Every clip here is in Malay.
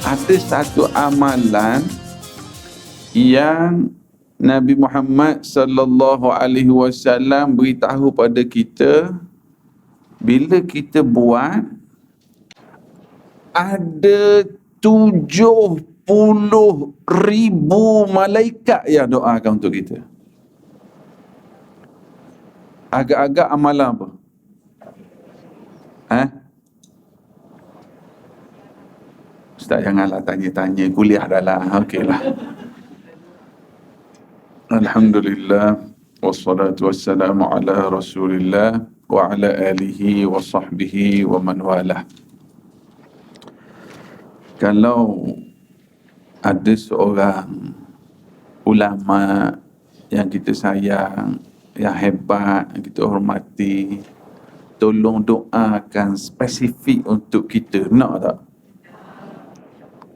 Ada satu amalan yang Nabi Muhammad sallallahu alaihi wasallam beritahu pada kita, bila kita buat, ada 70,000 malaikat yang doakan untuk kita. Agak-agak amalan apa? Ustaz janganlah tanya-tanya, kuliah dah lah. Okeylah. Alhamdulillah wassalatu wassalamu ala Rasulillah wa ala alihi wa sahbihi wa man walah. Kalau ada seorang ulama yang kita sayang, yang hebat, yang kita hormati, tolong doakan spesifik untuk kita, nak tak?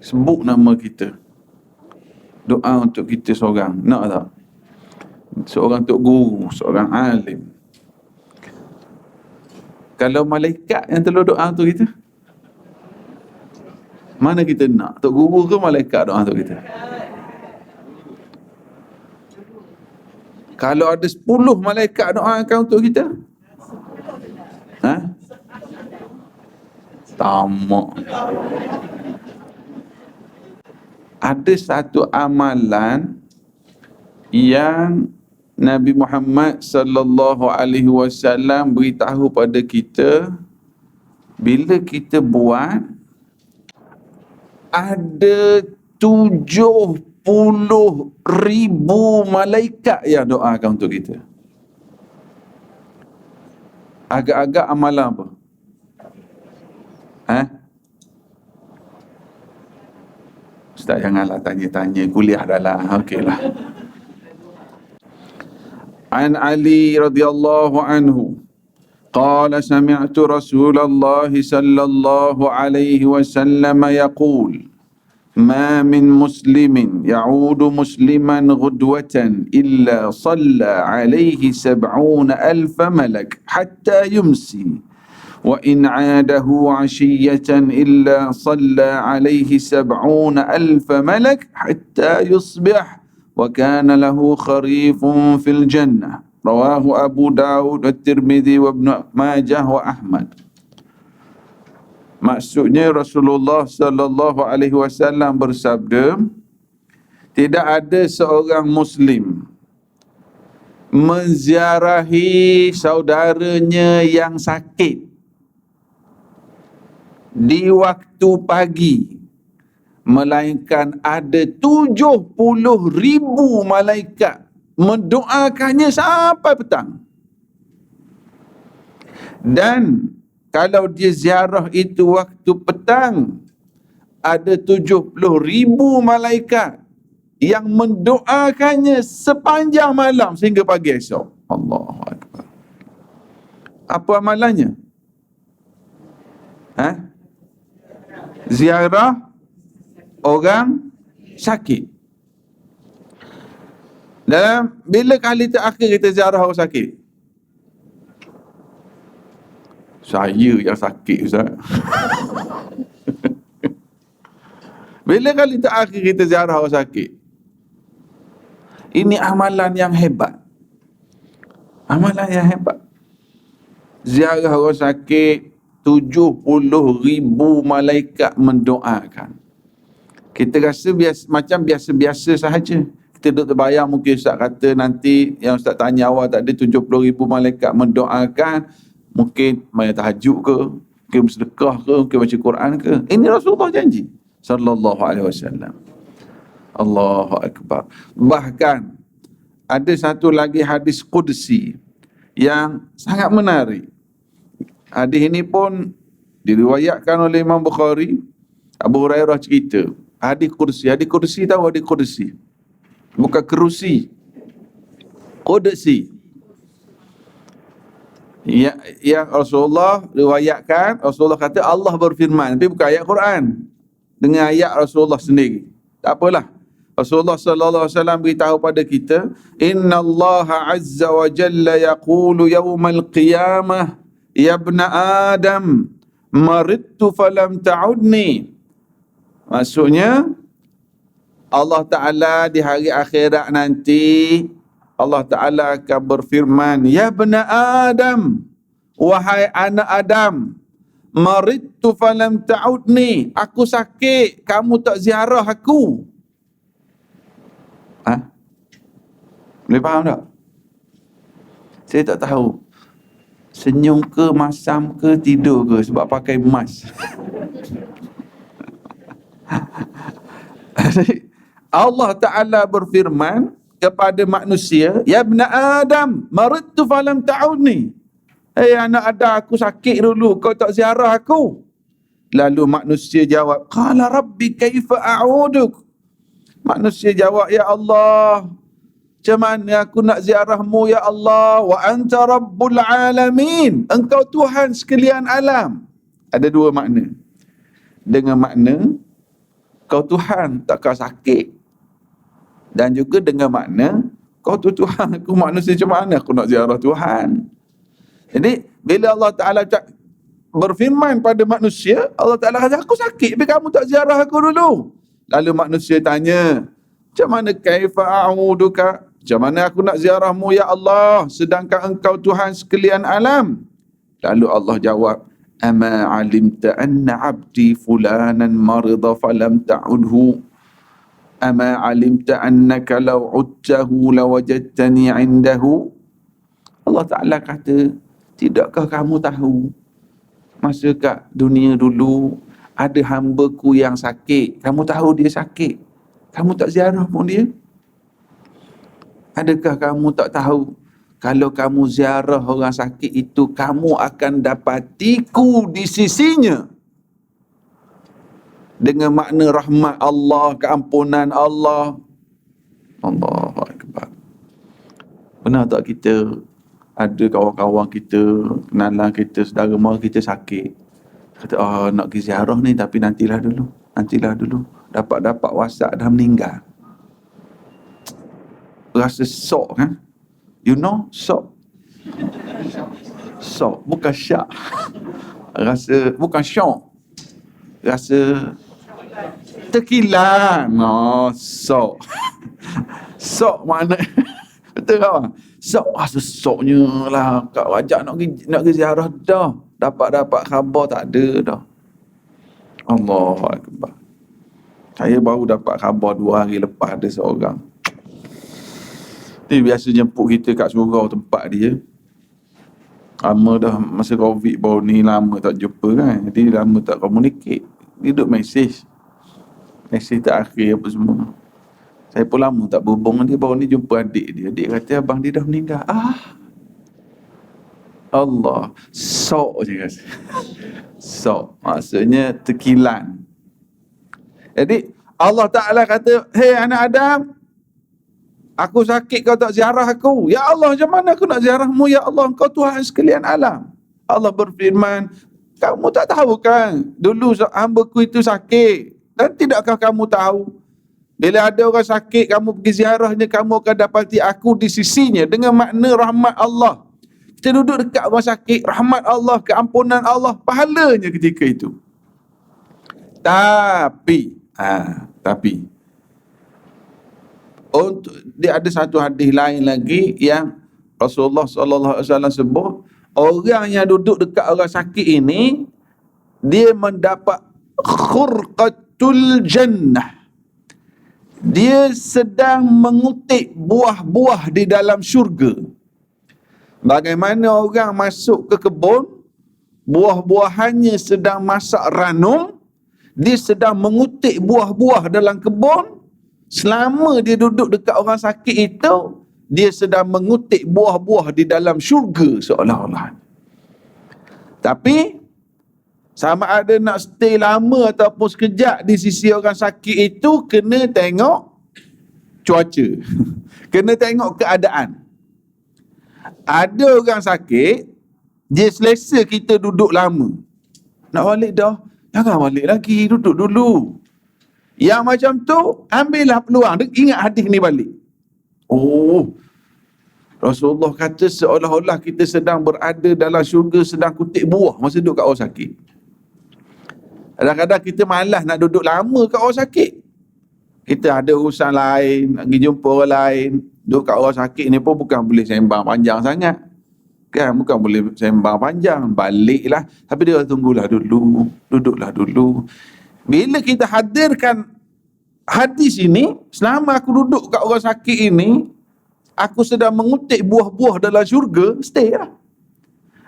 Sebut nama kita, doa untuk kita seorang, nak tak? Seorang tok guru, seorang alim. Kalau malaikat yang tolong doa untuk kita, mana kita nak? Tok guru ke malaikat doa untuk kita? Kalau ada 10 malaikat doakan untuk kita, tamak. Ada satu amalan yang Nabi Muhammad sallallahu alaihi wasallam beritahu pada kita, bila kita buat, ada 70,000 malaikat yang doakan untuk kita. Agak-agak amalan apa? Ustaz janganlah tanya-tanya, kuliah dah lah. Okeylah. An Ali radhiyallahu anhu qala sami'tu Rasulullah sallallahu alaihi wasallam yaqul ما من مسلم يعود مسلما غدوة إلا صلى عليه 70,000 ملك حتى يمسي وإن عاده عشية إلا صلى عليه 70,000 ملك حتى يصبح وكان له خريف في الجنة رواه أبو داود والترمذي وابن ماجه وأحمد. Maksudnya Rasulullah sallallahu alaihi wasallam bersabda, tidak ada seorang Muslim menziarahi saudaranya yang sakit di waktu pagi, melainkan ada 70,000 malaikat mendoakannya sampai petang. Dan kalau dia ziarah itu waktu petang, ada 70,000 malaikat yang mendoakannya sepanjang malam sehingga pagi esok. Allahu Akbar. Apa amalannya? Ziarah orang sakit. Dalam bila kali terakhir kita ziarah orang sakit? Saya yang sakit, Ustaz. Bila kali terakhir kita ziarah orang sakit? Ini amalan yang hebat. Amalan yang hebat. Ziarah orang sakit, 70,000 malaikat mendoakan. Kita rasa macam biasa-biasa sahaja. Kita duduk terbayang, mungkin Ustaz kata nanti yang Ustaz tanya awal tadi, 70,000 malaikat mendoakan, mungkin main tahajud ke, mungkin bersedekah ke, mungkin baca Quran ke. Ini Rasulullah janji sallallahu alaihi wasallam. Allahu Akbar. Bahkan ada satu lagi hadis qudsi yang sangat menarik. Hadis ini pun diriwayatkan oleh Imam Bukhari. Abu Hurairah cerita, hadis qudsi. Hadis qudsi, tahu hadis qudsi? Bukan kerusi. Qudsi. Yang Rasulullah riwayatkan, Rasulullah kata Allah berfirman, tapi bukan ayat Quran, dengan ayat Rasulullah sendiri. Tak apalah. Rasulullah sallallahu alaihi wasallam beritahu pada kita, innallaha azza wa jalla yaqulu yawmal qiyamah ya ibna adam maridtu falam ta'udni. Maksudnya Allah Ta'ala di hari akhirat nanti, Allah Ta'ala akan berfirman, Ya bena Adam, wahai anak Adam, maridtu falam ta'udni, aku sakit, kamu tak ziarah aku. Boleh faham tak? Saya tak tahu senyum ke, masam ke, tidur ke sebab pakai mask. Allah Ta'ala berfirman kepada manusia, Ya bena Adam, maridtu falam ta'udni. Anak Adam, aku sakit dulu, kau tak ziarah aku. Lalu manusia jawab, Qala Rabbi kaifa a'uduk. Manusia jawab, Ya Allah, macam mana aku nak ziarahmu, Ya Allah? Wa anta Rabbul Alamin. Engkau Tuhan sekalian alam. Ada dua makna. Dengan makna, kau Tuhan, tak kau sakit. Dan juga dengan makna, kau tu Tuhan, aku manusia, macam mana aku nak ziarah Tuhan? Jadi, bila Allah Ta'ala berfirman pada manusia, Allah Ta'ala kata, aku sakit, tapi kamu tak ziarah aku dulu. Lalu manusia tanya, macam mana kaifa a'uduka? Macam mana aku nak ziarahmu, Ya Allah, sedangkan engkau Tuhan sekalian alam? Lalu Allah jawab, Ama alimta anna abdi fulanan marida falam ta'udhu. Ama alimta annaka law udtahu lawajadtani indahu. Allah Ta'ala kata, tidakkah kamu tahu masa kat dunia dulu ada hamba-Ku yang sakit, kamu tahu dia sakit, kamu tak ziarah pun dia? Adakah kamu tak tahu kalau kamu ziarah orang sakit itu, kamu akan dapatiku di sisinya? Dengan makna rahmat Allah, keampunan Allah. Allahu Akbar. Pernah tak kita ada kawan-kawan kita, kenalan kita, saudara mara kita sakit, kata, nak pergi ziarah ni tapi nantilah dulu. Dapat WhatsApp dah meninggal. Rasa sok kan? You know, sok. Sok, bukan syak. Rasa, bukan syok. Rasa terkilan. Sok. Sok mana? Betul tak? Sok, rasa soknya lah. Kak wajak nak pergi ziarah dah. Dapat khabar tak ada dah. Allahu Akbar. Saya baru dapat khabar 2 hari lepas ada seorang. Dia biasa jemput kita kat surau tempat dia. Lama dah, masa Covid baru ni lama tak jumpa kan. Jadi lama tak communicate. Dia duduk mesej tak akhir apa semua. Saya pun lama tak berhubung dengan dia. Baru ni jumpa adik dia. Adik kata abang dia dah meninggal. Allah. Sok je rasa. Sok. Maksudnya terkilan. Jadi Allah Ta'ala kata, Hei anak Adam, aku sakit kau tak ziarah aku. Ya Allah, macam mana aku nak ziarahmu? Ya Allah, engkau Tuhan sekalian alam. Allah berfirman, kamu tak tahu kan, dulu hamba-Ku itu sakit. Dan tidakkah kamu tahu, bila ada orang sakit, kamu pergi ziarahnya, kamu akan dapati aku di sisinya. Dengan makna rahmat Allah. Kita duduk dekat orang sakit, rahmat Allah, keampunan Allah, pahalanya ketika itu. Tapi dia ada satu hadis lain lagi yang Rasulullah SAW sebut, orang yang duduk dekat orang sakit ini, dia mendapat khurqatul jannah. Dia sedang mengutip buah-buah di dalam syurga. Bagaimana orang masuk ke kebun, buah-buahannya sedang masak ranum, dia sedang mengutip buah-buah dalam kebun. Selama dia duduk dekat orang sakit itu, dia sedang mengutip buah-buah di dalam syurga seolah-olah. Tapi sama ada nak stay lama ataupun sekejap di sisi orang sakit itu, kena tengok cuaca. Kena tengok keadaan. Ada orang sakit, dia selesa kita duduk lama. Nak balik dah, jangan balik lagi, duduk dulu. Yang macam tu, ambillah peluang. Ingat hadis ni balik. Rasulullah kata seolah-olah kita sedang berada dalam syurga, sedang kutip buah masa duduk kat orang sakit. Kadang-kadang kita malas nak duduk lama kat orang sakit. Kita ada urusan lain, nak pergi jumpa orang lain. Duduk kat orang sakit ni pun bukan boleh sembang panjang sangat. Kan, bukan boleh sembang panjang. Baliklah. Tapi dia tunggulah dulu. Duduklah dulu. Bila kita hadirkan hadis ini, selama aku duduk kat orang sakit ini, aku sedang mengutik buah-buah dalam syurga, stay lah.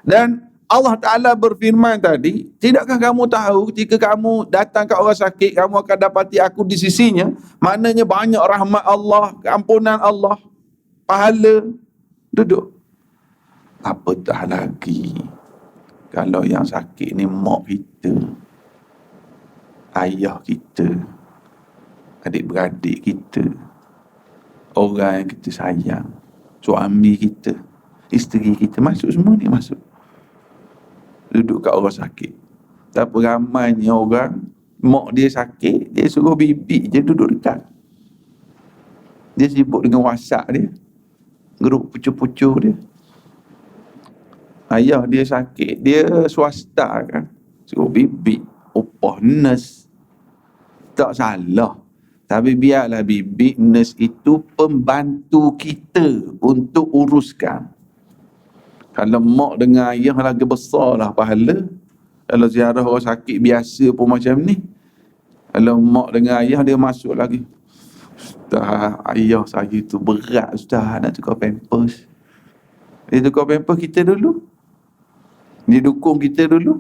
Dan Allah Ta'ala berfirman tadi, tidakkah kamu tahu jika kamu datang ke orang sakit, kamu akan dapati aku di sisinya, maknanya banyak rahmat Allah, keampunan Allah, pahala. Duduk. Apatah lagi kalau yang sakit ni mak kita, ayah kita, adik-beradik kita, orang yang kita sayang, suami kita, isteri kita, masuk semua ni masuk. Duduk kat orang sakit. Tapi ramainya orang, mak dia sakit, dia suruh bibi je duduk dekat. Dia sibuk dengan WhatsApp dia, grup pucuk-pucuk dia. Ayah dia sakit, dia swasta kan, suruh bibi, upah nurse. Tak salah. Tapi biarlah bibi, nurse itu pembantu kita untuk uruskan. Kalau mak dengan ayah lagi besar lah pahala. Kalau ziarah orang sakit biasa pun macam ni. Kalau mak dengan ayah dia masuk lagi. Ustaz, ayah saya tu berat Ustaz nak tukar pampers. Dia tukar pampers kita dulu. Dia dukung kita dulu.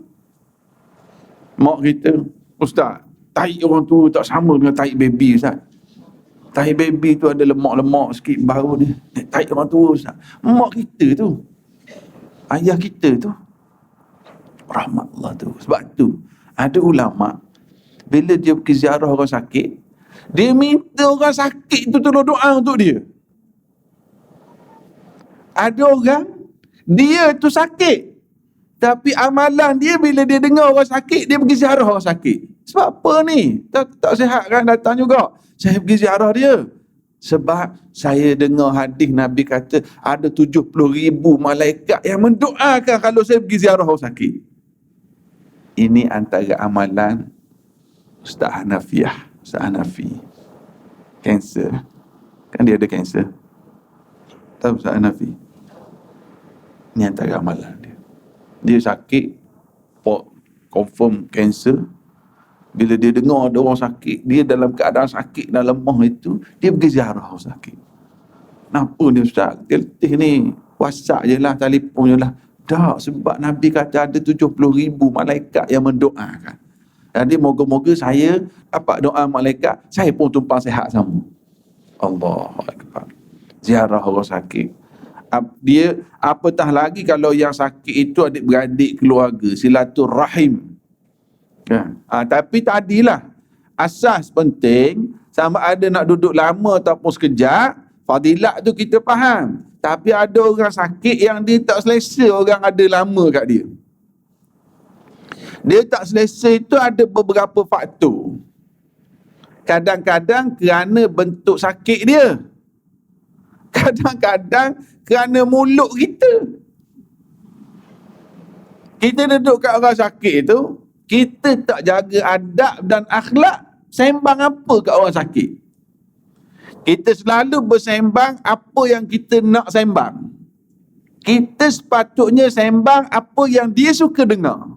Mak kita, Ustaz, tahi orang tu tak sama dengan tahi baby Ustaz. Tahi baby tu ada lemak-lemak sikit baru ni. Tahi orang tu Ustaz. Mak kita tu, ayah kita tu, rahmat Allah tu. Sebab tu ada ulama, bila dia pergi ziarah orang sakit, dia minta orang sakit tu tolong doa untuk dia. Ada orang, dia tu sakit, tapi amalan dia bila dia dengar orang sakit, dia pergi ziarah orang sakit. Sebab apa ni? Tak sihat kan datang juga. Saya pergi ziarah dia. Sebab saya dengar hadis Nabi kata ada 70,000 malaikat yang mendoakan kalau saya pergi ziarah orang sakit. Ini antara amalan Ustaz Hanafiah. Ustaz Hanafi. Kanser. Kan dia ada kanser. Tahu Ustaz Hanafi? Ini antara amalan dia. Dia sakit, confirm kanser. Bila dia dengar ada orang sakit, dia dalam keadaan sakit dan lemah itu, dia pergi ziarah orang sakit. Kenapa ni Ustaz? Letih ni. WhatsApp je lah, telefon je lah. Tak, sebab Nabi kata ada 70,000 malaikat yang mendoakan. Jadi moga-moga saya dapat doa malaikat, saya pun tumpang sihat sama. Allahu Akbar. Ziarah orang sakit. Dia apatah lagi kalau yang sakit itu adik-beradik keluarga, silaturrahim. Kan? Tapi tadilah asas penting, sama ada nak duduk lama ataupun sekejap, fadilat tu kita faham. Tapi ada orang sakit yang dia tak selesa orang ada lama kat dia. Dia tak selesa itu ada beberapa faktor. Kadang-kadang kerana bentuk sakit dia. Kadang-kadang kerana mulut kita. Kita duduk kat orang sakit tu, kita tak jaga adab dan akhlak, sembang apa kat orang sakit. Kita selalu bersembang apa yang kita nak sembang. Kita sepatutnya sembang apa yang dia suka dengar.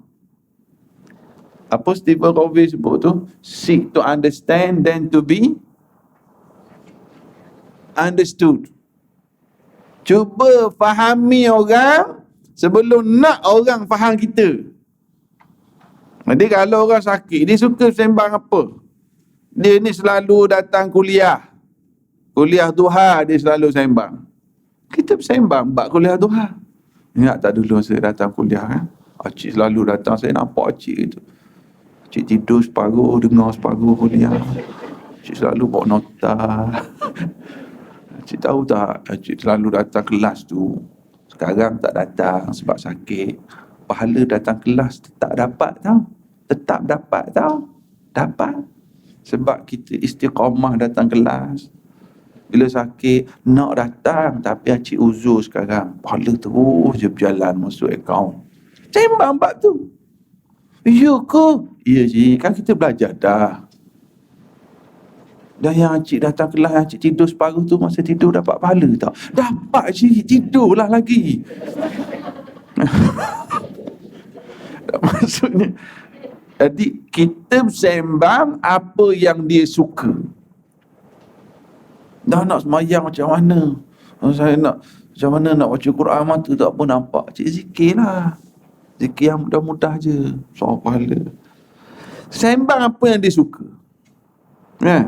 Apa Stephen Covey sebut tu? Seek to understand then to be understood. Cuba fahami orang sebelum nak orang faham kita. Jadi kalau orang sakit, dia suka sembang apa? Dia ni selalu datang kuliah. Kuliah duha dia selalu sembang. Kita bersembang bab kuliah duha. Ingat tak dulu saya datang kuliah kan? Acik selalu datang, saya nampak acik itu. Acik tidur separuh, dengar separuh kuliah. Acik selalu bawa nota. Acik tahu tak, acik selalu datang kelas tu. Sekarang tak datang sebab sakit. Pahala datang kelas tak dapat tau. Tetap dapat tau. Dapat. Sebab kita istiqamah datang kelas. Bila sakit, nak datang. Tapi acik uzur sekarang. Pahala terus je berjalan masuk akaun. Sembang bab tu. Ya ke? Ya cik, kan kita belajar dah. Dan yang cik datang kelas, yang cik tidur separuh tu, masa tidur dapat pahala tak? Dapat cik, tidurlah lagi. Maksudnya, jadi kita sembang apa yang dia suka. Dah nak semayang macam mana? Saya nak macam mana nak baca Quran, mata tak apa nampak. Cik zikir lah. Zikir yang mudah-mudah je. Soal pahala. Sembang apa yang dia suka.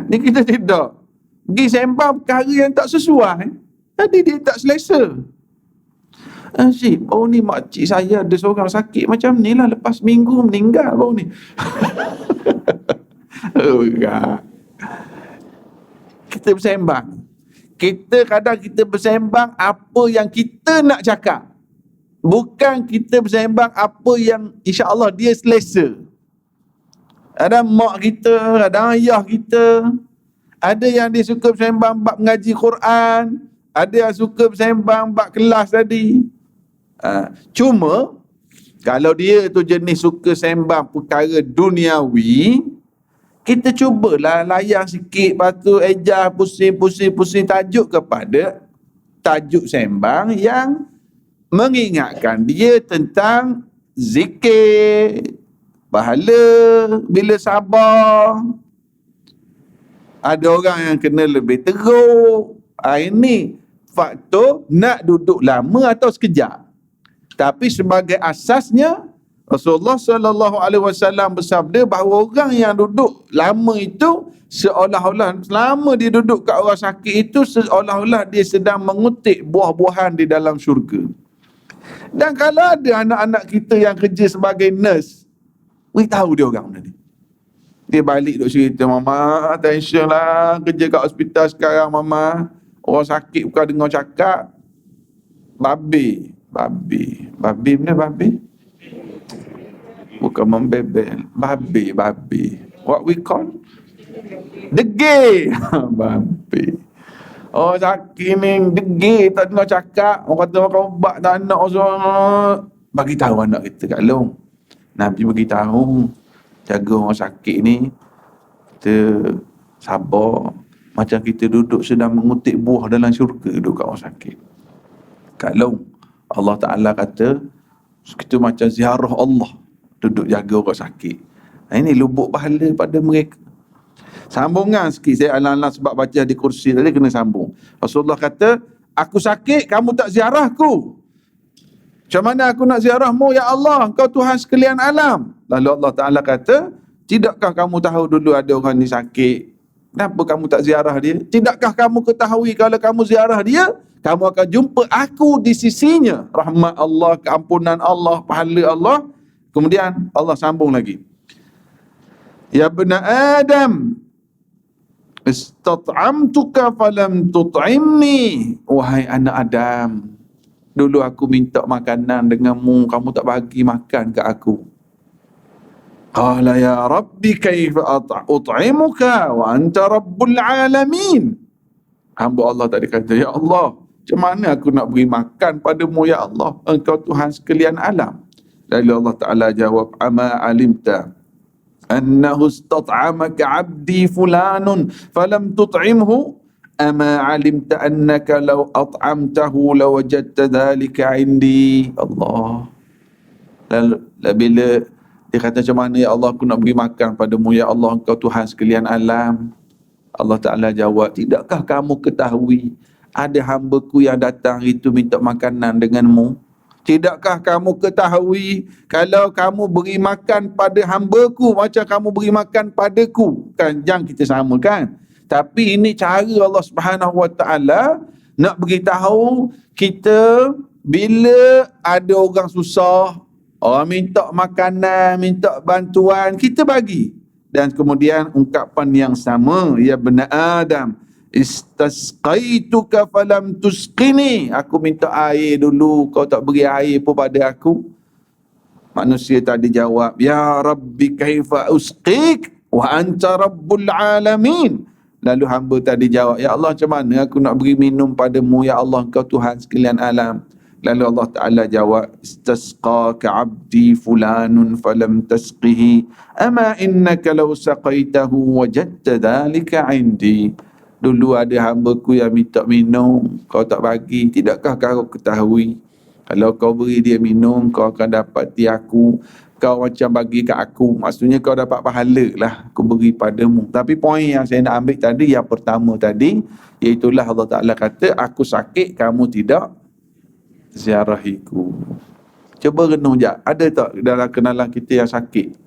Ni kita tidak. Pergi sembang perkara yang tak sesuai. Jadi dia tak selesa. Cik, baru ni makcik saya ada seorang sakit macam ni lah. Lepas minggu meninggal baru ni. Enggak. Kita bersembang. Kadang kita bersembang apa yang kita nak cakap. Bukan kita bersembang apa yang insya-Allah dia selesa. Ada mak kita, ada ayah kita. Ada yang dia suka bersembang bab mengaji Quran. Ada yang suka bersembang bab kelas tadi. Cuma kalau dia tu jenis suka sembang perkara duniawi, kita cubalah layan sikit, lepas tu ejah pusing tajuk kepada tajuk sembang yang mengingatkan dia tentang zikir, pahala bila sabar. Ada orang yang kena lebih teruk. Ini faktor nak duduk lama atau sekejap. Tapi sebagai asasnya Rasulullah sallallahu alaihi wasallam bersabda bahawa orang yang duduk lama itu seolah-olah selama dia duduk kat orang sakit itu seolah-olah dia sedang mengutik buah-buahan di dalam syurga. Dan kalau ada anak-anak kita yang kerja sebagai nurse, beritahu dia orang tadi. Dia balik duk cerita, mama tension lah kerja kat hospital sekarang mama. Orang sakit bukan dengar cakap. Babi mana babi? Bukan membebel. Babi. What we call? Degil. Babi. Oh sakit ni degil tak dengar cakap. Orang kata makan ubat tak nak bagi tahu anak kita kat long. Nabi bagi tahu jaga orang sakit ni kita sabar macam kita duduk sedang mengutik buah dalam syurga duduk kat orang sakit. Kat long Allah Ta'ala kata kita macam ziarah Allah duduk jaga orang sakit. Ini lubuk pahala pada mereka. Sambungan sikit saya alang-alang sebab baca di kursi tadi kena sambung. Rasulullah kata, aku sakit kamu tak ziarahku. Macam mana aku nak ziarahmu ya Allah, engkau Tuhan sekalian alam. Lalu Allah Ta'ala kata, tidakkah kamu tahu dulu ada orang ni sakit? Kenapa kamu tak ziarah dia? Tidakkah kamu ketahui kalau kamu ziarah dia, kamu akan jumpa aku di sisinya. Rahmat Allah, keampunan Allah, pahala Allah. Kemudian Allah sambung lagi. Ya bena Adam, istat'amtuka falam tut'imni. Wahai anak Adam, dulu aku minta makanan denganmu, kamu tak bagi makan ke aku. Qala ya Rabbi kaifa ut'imuka wa anta rabbul alamin. Hamba Allah tadi kata, ya Allah, macam mana aku nak beri makan padamu ya Allah, engkau Tuhan sekalian alam. Lalu Allah Ta'ala jawab, ama alimta annahu istat'amaka abdi fulanun falam tut'imhu, ama alimta annaka law at'amtahu lawajadta dhalika indi. Allah. Lalu bila dia kata macam mana ya Allah aku nak beri makan padamu ya Allah engkau Tuhan sekalian alam, Allah Ta'ala jawab, tidakkah kamu ketahui ada hamba-Ku yang datang itu minta makanan denganmu? Tidakkah kamu ketahui kalau kamu beri makan pada hamba-Ku macam kamu beri makan padaku? Kan yang kita sama kan? Tapi ini cara Allah Subhanahu Wa Ta'ala nak beritahu kita bila ada orang susah, orang minta makanan, minta bantuan, kita bagi. Dan kemudian ungkapan yang sama, ya bena Adam, istasqaituka falam tusqini. Aku minta air dulu, kau tak beri air pun pada aku. Manusia tadi jawab, ya Rabbi kaifa usqik wa anta rabbul alamin. Lalu hamba tadi jawab, ya Allah macam mana aku nak beri minum padamu ya Allah engkau Tuhan sekalian alam. Lalu Allah Ta'ala jawab, istasqaka abdi fulanun falam tasqihi ama innaka law saqaitahu wajadta dhalika indi. Dulu ada hamba-Ku yang minta minum, kau tak bagi, tidakkah kau ketahui kalau kau beri dia minum, kau akan dapati aku, kau macam bagi kat aku, maksudnya kau dapat pahala lah aku beri padamu. Tapi poin yang saya nak ambil tadi, yang pertama tadi, iaitulah Allah Ta'ala kata, aku sakit, kamu tidak ziarahiku. Cuba renung je, ada tak dalam kenalan kita yang sakit?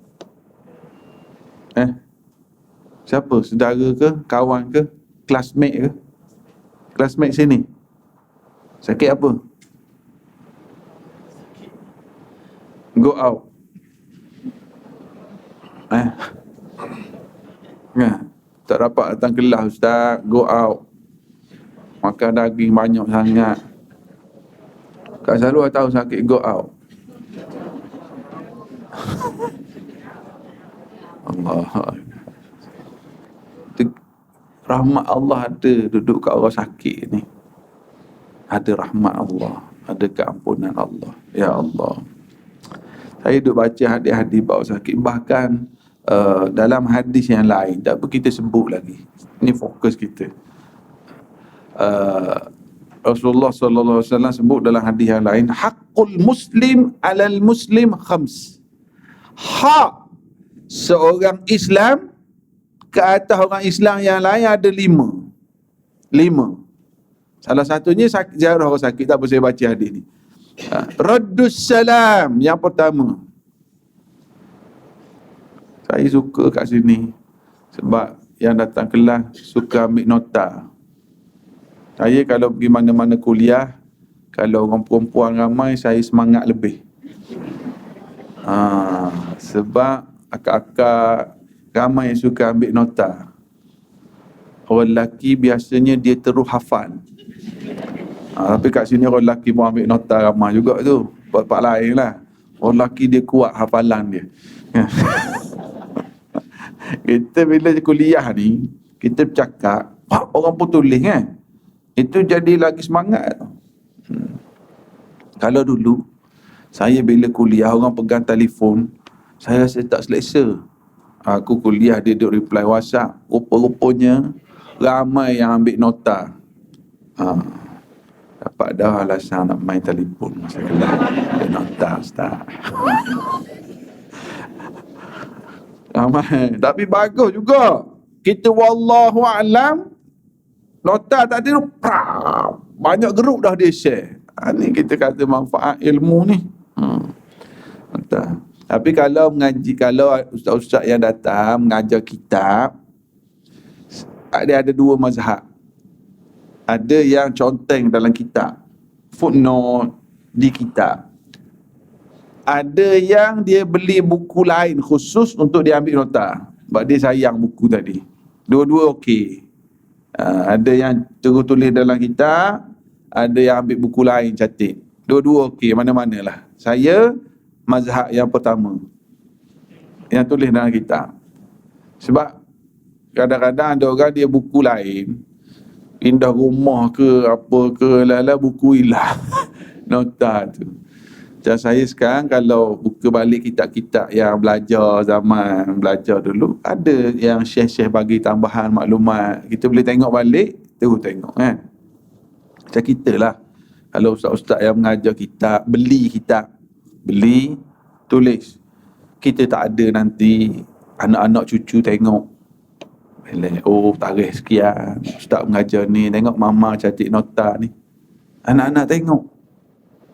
Siapa? Saudara ke? Kawan ke? Classmate ke? Classmate sini? Sakit apa? Go out. Tak dapat datang kelas Ustaz, go out. Makan daging banyak sangat. Kak Selalu tahu sakit, go out. Allah. Rahmat Allah ada duduk kat orang sakit ni. Ada rahmat Allah, ada keampunan Allah. Ya Allah. Saya duduk baca hadis-hadis bab sakit. Bahkan dalam hadis yang lain, tak apa kita sebut lagi. Ini fokus kita. Rasulullah sallallahu alaihi wasallam sebut dalam hadis yang lain, haqqul muslim 'alal muslim khams. Hak seorang Islam ke atas orang Islam yang lain ada 5. Salah satunya ziarah orang sakit. Tak apa saya baca hadis ni. Raddus salam, yang pertama. Saya suka kat sini sebab yang datang kelas suka ambil nota. Saya kalau pergi mana-mana kuliah, kalau orang perempuan ramai, saya semangat lebih. Sebab akak-akak ramai yang suka ambil nota. Orang lelaki biasanya dia terus hafal. Tapi kat sini orang lelaki pun ambil nota ramai juga tu. Buat lain lah. Orang lelaki dia kuat hafalan dia. Kita bila kuliah ni, kita bercakap, orang pun tulis kan. Itu jadi lagi semangat. Kalau dulu, saya bila kuliah orang pegang telefon, saya rasa tak selesa. Aku kuliah dia duduk reply WhatsApp. Rupa-rupanya ramai yang ambil nota. Dapat dah alasan nak main telefon masa kelas. Dia nota Ustaz. Ramai. Tapi bagus juga. Kita wallahu a'lam, nota tak ada, banyak geruk dah dia share. Ni kita kata manfaat ilmu ni. Nota. Tapi kalau mengaji, kalau ustaz-ustaz yang datang mengajar kitab, ada 2 mazhab. Ada yang conteng dalam kitab, footnote di kitab. Ada yang dia beli buku lain khusus untuk dia ambil nota, sebab dia sayang buku tadi. Dua-dua okey. Ada yang terus tulis dalam kitab, ada yang ambil buku lain catat. Dua-dua okey, mana-manalah. Saya mazhab yang pertama, yang tulis dalam kitab. Sebab kadang-kadang ada orang dia buku lain, pindah rumah ke apa ke, lala buku hilang. Nota tu. Macam saya sekarang kalau buka balik kitab-kitab yang belajar zaman belajar dulu, ada yang syekh-syekh bagi tambahan maklumat. Kita boleh tengok balik, terus tengok kan. Macam kita lah. Kalau ustaz-ustaz yang mengajar kitab, beli, tulis. Kita tak ada nanti anak-anak cucu tengok. Oh, tarikh sekian, ustaz mengajar ni, tengok mama cantik nota ni. Anak-anak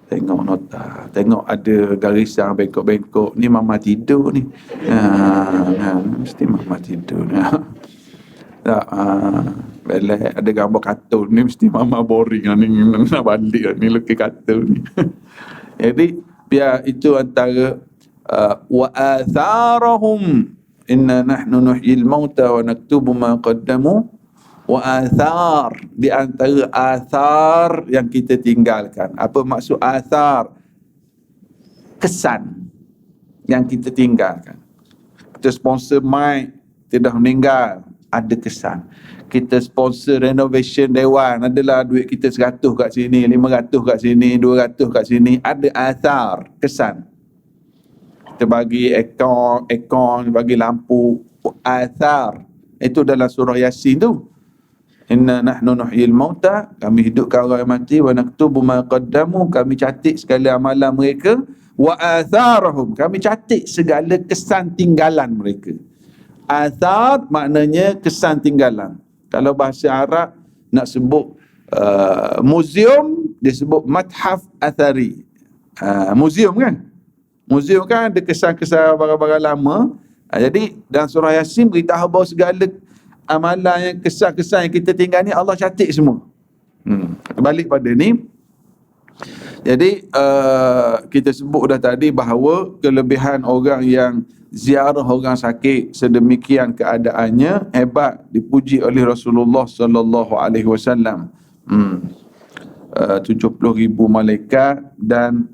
tengok nota, tengok ada garisan bengkok-bengkok, ni mama tidur ni. Mesti mama tidur. Bila ada gambar kartun ni, mesti mama boring ni, nak balik ni lukis kartun ni. Jadi biar itu antara wa atharahum, inna nahnu nuhyil mauta wa naktubu ma qaddamu wa athar. Di antara athar yang kita tinggalkan. Apa maksud athar? Kesan yang kita tinggalkan. Kita sponsor mic, kita dah meninggal, ada kesan. Kita sponsor renovation dewan, adalah duit kita 100 kat sini, 500 kat sini, 200 kat sini, ada athar, kesan. Kita bagi aircon, bagi lampu, athar. Itu dalam surah Yasin tu. Inna nahnu nuhyil mauta, kami hidupkan orang yang mati, wa naktubu ma qaddamu, kami catat segala amalan mereka, wa atharahum, kami catat segala kesan tinggalan mereka. Athar maknanya kesan tinggalan. Kalau bahasa Arab nak sebut museum, dia sebut mathaf athari. Museum kan? Museum kan ada kesan-kesan barang-barang lama. Jadi dalam surah Yasin beritahu bahawa segala amalan yang kesan-kesan yang kita tinggal ni Allah catat semua. Balik pada ni. Jadi kita sebut dah tadi bahawa kelebihan orang yang ziarah orang sakit sedemikian keadaannya hebat, dipuji oleh Rasulullah sallallahu alaihi wasallam. 70,000 malaikat dan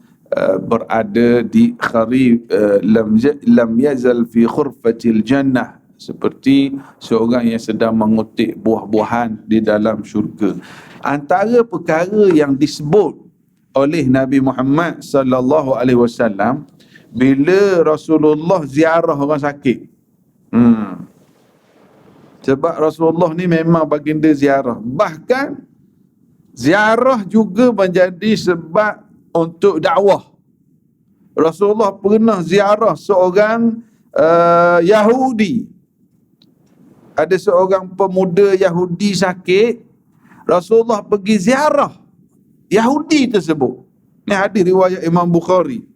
berada di lam yazal fi khurfatil jannah, seperti seorang yang sedang mengutik buah-buahan di dalam syurga. Antara perkara yang disebut oleh Nabi Muhammad sallallahu alaihi wasallam bila Rasulullah ziarah orang sakit. Sebab Rasulullah ni memang baginda ziarah. Bahkan ziarah juga menjadi sebab untuk dakwah. Rasulullah pernah ziarah seorang Yahudi. Ada seorang pemuda Yahudi sakit. Rasulullah pergi ziarah Yahudi tersebut. Ini hadis riwayat Imam Bukhari.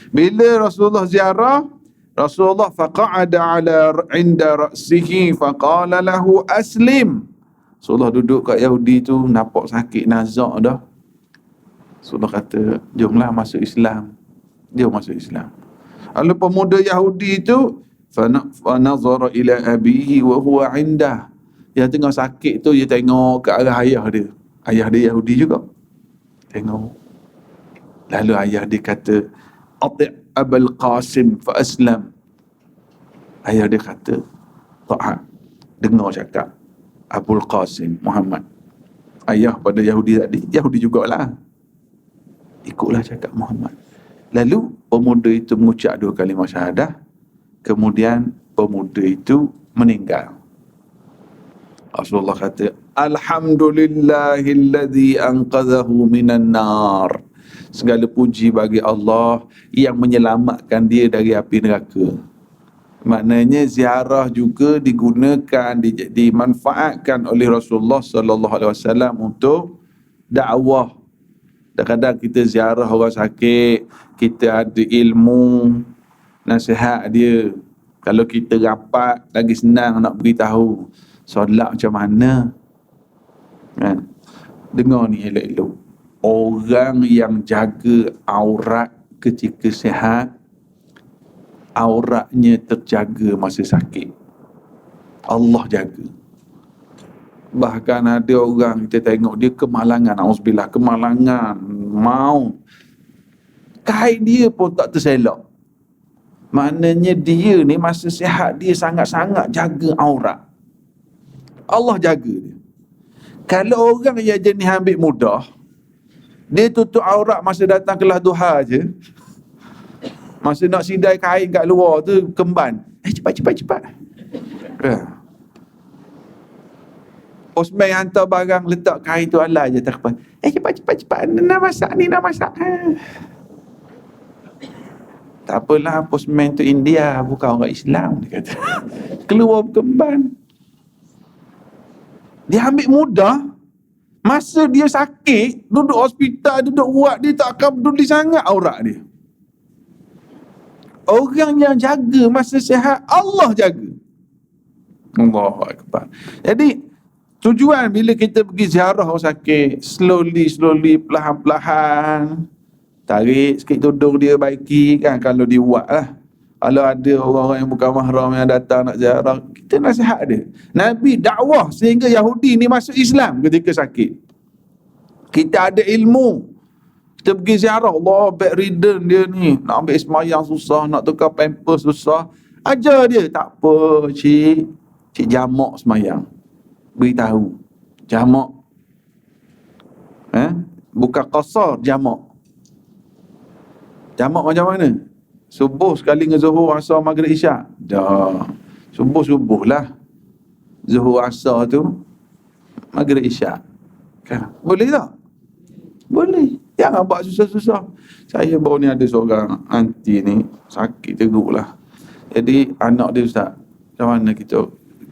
Bila Rasulullah ziarah, Rasulullah faqa'ada ala inda ra'sihi faqala lahu aslim. Rasulullah duduk kat Yahudi tu, nampak sakit nazak dah. Rasulullah kata, jomlah masuk Islam. Dia masuk Islam. Lalu pemuda Yahudi tu fanazara ila abihi wa huwa indah. Dia tengah sakit tu, dia tengok ke arah ayah dia. Ayah dia Yahudi juga. Tengok. Lalu ayah dia kata, Ati' Abul Qasim fa aslam. Ayah dia kata, taat, dengar cakap Abul Qasim Muhammad. Ayah pada Yahudi tadi, Yahudi jugalah. Ikutlah cakap Muhammad. Lalu pemuda itu mengucap 2 kalimah syahadah. Kemudian pemuda itu meninggal. Rasulullah kata, Alhamdulillahilladzi anqadhahu minan nar. Segala puji bagi Allah yang menyelamatkan dia dari api neraka. Maknanya ziarah juga digunakan, dimanfaatkan oleh Rasulullah sallallahu alaihi wasallam untuk dakwah. Kadang-kadang kita ziarah orang sakit, kita ada ilmu, nasihat dia. Kalau kita rapat, lagi senang nak beritahu solat macam mana. Kan? Dengar ni elok-elok. Orang yang jaga aurat ketika sihat, auratnya terjaga masa sakit. Allah jaga. Bahkan ada orang kita tengok dia kemalangan, auzubillah, kemalangan, maut. Kain dia pun tak terselak. Maknanya dia ni masa sihat dia sangat-sangat jaga aurat. Allah jaga dia. Kalau orang yang jenis ambil mudah, dia tutup aurat masa datang kelas duha je. Masa nak sidai kain kat luar tu kemban. Cepat. Osman hantar barang, letak kain tu alai je tak apa. Cepat. Nak masak. Tak apalah, postman tu India, bukan orang Islam, dia kata. Keluar kemban. Dia ambil mudah. Masa dia sakit, duduk hospital, duduk ward, dia tak akan peduli sangat aurat dia. Orang yang jaga masa sihat, Allah jaga. Allahu Akbar. Jadi, tujuan bila kita pergi ziarah orang sakit, slowly, perlahan-perlahan, tarik sikit tudung dia, baiki kan, kalau dia buat lah. Kalau ada orang-orang yang bukan mahram yang datang nak ziarah, kita nasihat dia. Nabi dakwah sehingga Yahudi ni masuk Islam ketika sakit. Kita ada ilmu, kita pergi ziarah, Allah bedridden dia ni, nak ambil semayang susah, nak tukar pampers susah. Ajar dia, tak apa cik, Cik jamak semayang. Beritahu. Jamak. Bukan qasar, jamak. Jamak macam mana? Subuh sekali dengan Zuhur, Asar, Maghrib, Isyak. Dah. Subuh lah. Zuhur, Asar tu, Maghrib, Isyak. Kan? Boleh tak? Boleh. Jangan buat susah-susah. Saya baru ni ada seorang aunty ni, sakit teruk lah. Jadi anak dia, Ustaz, macam mana kita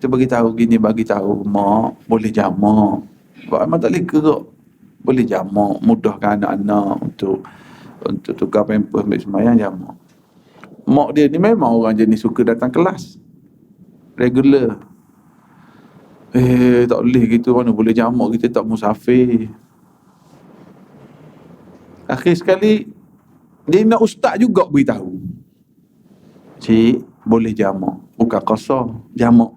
bagi tahu gini, bagi tahu mak boleh jamak. Sebab memang tak boleh gerak. Boleh jamak, mudahkan anak-anak untuk tukar pampers, ambil sembahyang, jamak. Mak dia ni memang orang jenis suka datang kelas regular. Tak boleh gitu, mana boleh jamak, kita tak musafir. Akhir sekali dia nak ustaz juga beritahu, cik boleh jamak, bukan qasar, jamak.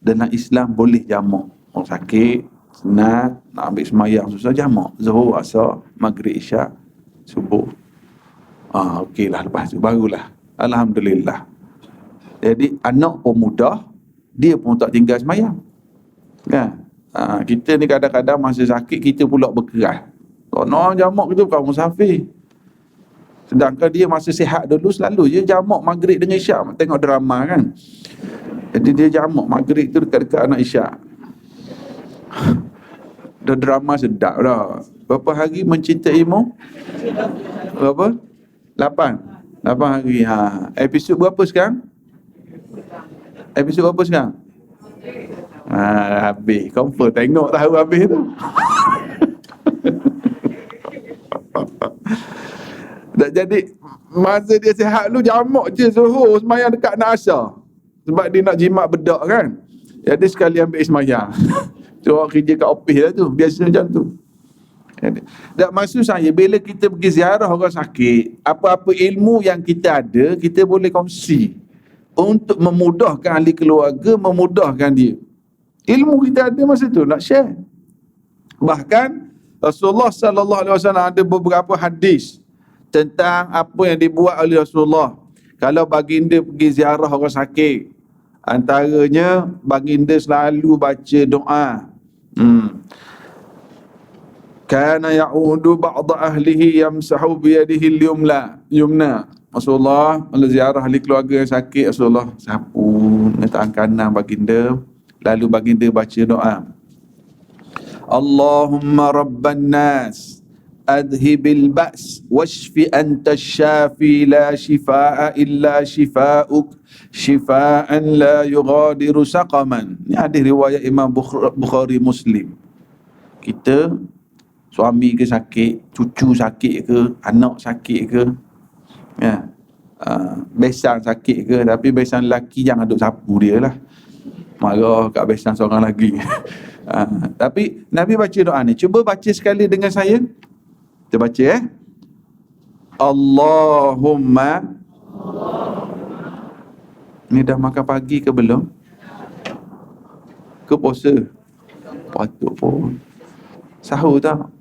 Dalam Islam boleh jamak. Orang sakit, senat, nak ambil semayang susah, jamak. Zuhur, Asar, Maghrib, Isyak, Subuh. Okey lah, lepas tu barulah. Alhamdulillah. Jadi anak pun mudah, dia pun tak tinggal semayang. Kan? Kita ni kadang-kadang masa sakit kita pula berkeras. Kalau jamak kita bukan musafir. Sedangkan dia masa sihat dulu selalu je jamak Maghrib dengan Isyak, tengok drama kan. Jadi dia jamak Maghrib tu dekat-dekat anak Isyak. Dah drama sedap dah. Berapa hari mencintaimu? Berapa? 8 hari. Episod berapa sekarang? Episod berapa sekarang? Habis. Confirm tengok tahu habis tu. Tak jadi masa dia sihat lu jamak je Zuhur semayang dekat nak Asar. Sebab dia nak jimat bedak kan. Jadi sekali ambil semayang. Tu orang kerja kat office lah tu. Biasa macam tu. Dan maksud saya, bila kita pergi ziarah orang sakit, apa-apa ilmu yang kita ada, kita boleh kongsi untuk memudahkan ahli keluarga, memudahkan dia. Ilmu kita ada masa tu, nak share. Bahkan Rasulullah sallallahu alaihi wasallam ada beberapa hadis tentang apa yang dibuat oleh Rasulullah kalau baginda pergi ziarah orang sakit. Antaranya baginda selalu baca doa. Kana ya'udu ba'da ahlihi yamsahu biyadihi al-yumna. Rasulullah kalau ziarah ahli keluarga yang sakit, Rasulullah sapu dengan tangan kanan baginda, lalu baginda baca doa. Allahumma rabban nas adhibil ba's washfi anta syafi la shifaa illa shifauk shifaan la yughadiru saqaman. Ini hadis riwayat Imam Bukhari Muslim. Kita suami ke sakit, cucu sakit ke, anak sakit ke, ya, besan sakit ke, tapi besan lelaki jangan duk sapu dia lah, marah kat besan seorang lagi. Tapi Nabi baca doa ni. Cuba baca sekali dengan saya. Kita baca Allahumma. Ni dah makan pagi ke belum? Ke puasa? Patut pun. Sahur tak?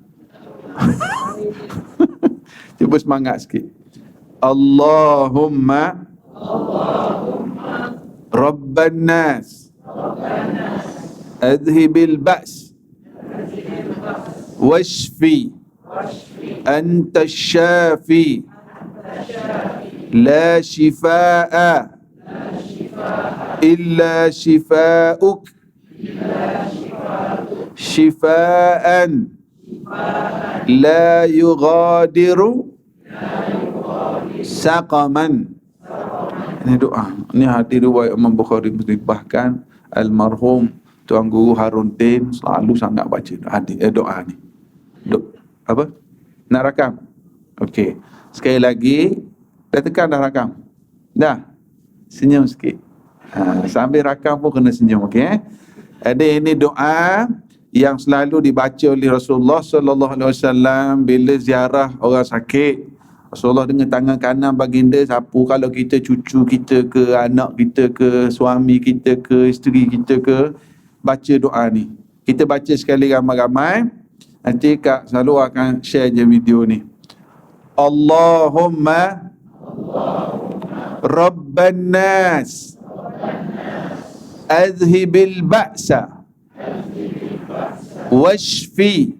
Cuba semangat sikit. Allahumma Rabban nas adhibil ba's washfi anta syafi la shifaa illa shifauk shifaan la yughadiru saqaman. Ini doa. Ini hadis riwayat Imam Bukhari Muslim. Bahkan almarhum Tuan Guru Harun Din selalu sangat baca hadis doa ni. Apa? Nak rakam? Okey. Sekali lagi, dah tekan dah rakam? Dah? Senyum sikit. Sambil rakam pun kena senyum, okey. Ada ini doa yang selalu dibaca oleh Rasulullah sallallahu alaihi wasallam bila ziarah orang sakit. Rasulullah dengan tangan kanan baginda sapu kalau kita cucu kita ke, anak kita ke, suami kita ke, isteri kita ke, baca doa ni. Kita baca sekali ramai-ramai. Nanti Kak selalu akan share je video ni. Allahumma Rabban nas adhibil ba'sa washfi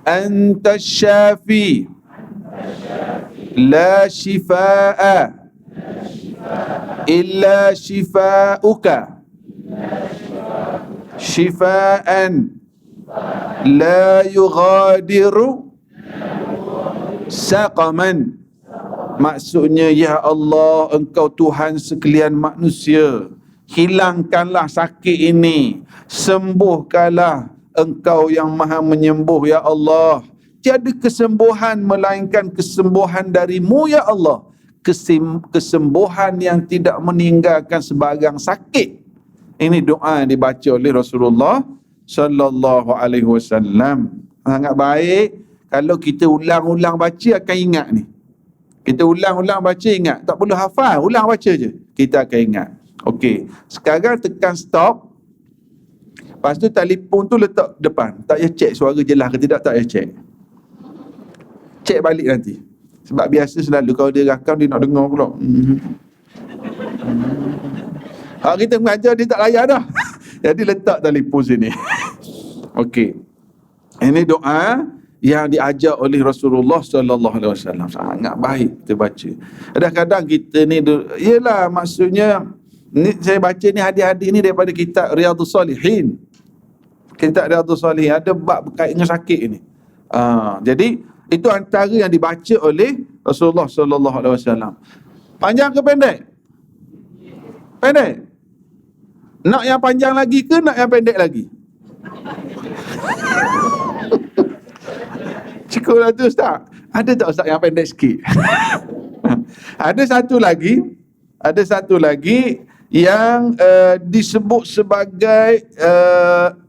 anta syafi la shifaa illa shifauka shifaan la yughadiru saqaman. Maksudnya, ya Allah, Engkau Tuhan sekalian manusia, hilangkanlah sakit ini, sembuhkanlah, Engkau yang maha menyembuh ya Allah. Tiada kesembuhan melainkan kesembuhan darimu ya Allah, kesembuhan yang tidak meninggalkan sebarang sakit. Ini doa yang dibaca oleh Rasulullah sallallahu alaihi wasallam. Sangat baik kalau kita ulang-ulang baca akan ingat ni. Kita ulang-ulang baca ingat, tak perlu hafal, ulang baca je, kita akan ingat. Okey, sekarang tekan stop. Lepas tu telefon tu letak depan. Tak payah cek suara jelas ke tidak, tak payah cek. Cek balik nanti. Sebab biasa selalu kalau dia rakam, dia nak dengar pula. Kita mengajar dia tak layan dah. Jadi letak telefon sini. Okey. Ini doa yang diajar oleh Rasulullah sallallahu alaihi wasallam. Sangat baik kita baca. Kadang-kadang kita ni yalah, maksudnya ni saya baca ni hadis-hadis ni daripada kitab Riyadhus Salihin. Kitab Riyadhus Salihin ada bab berkait dengan sakit ini. Jadi itu antara yang dibaca oleh Rasulullah sallallahu alaihi wasallam. Panjang ke pendek? Pendek. Nak yang panjang lagi ke nak yang pendek lagi? Cukup lah tu Ustaz. Ada tak Ustaz yang pendek sikit? Ada satu lagi yang disebut sebagai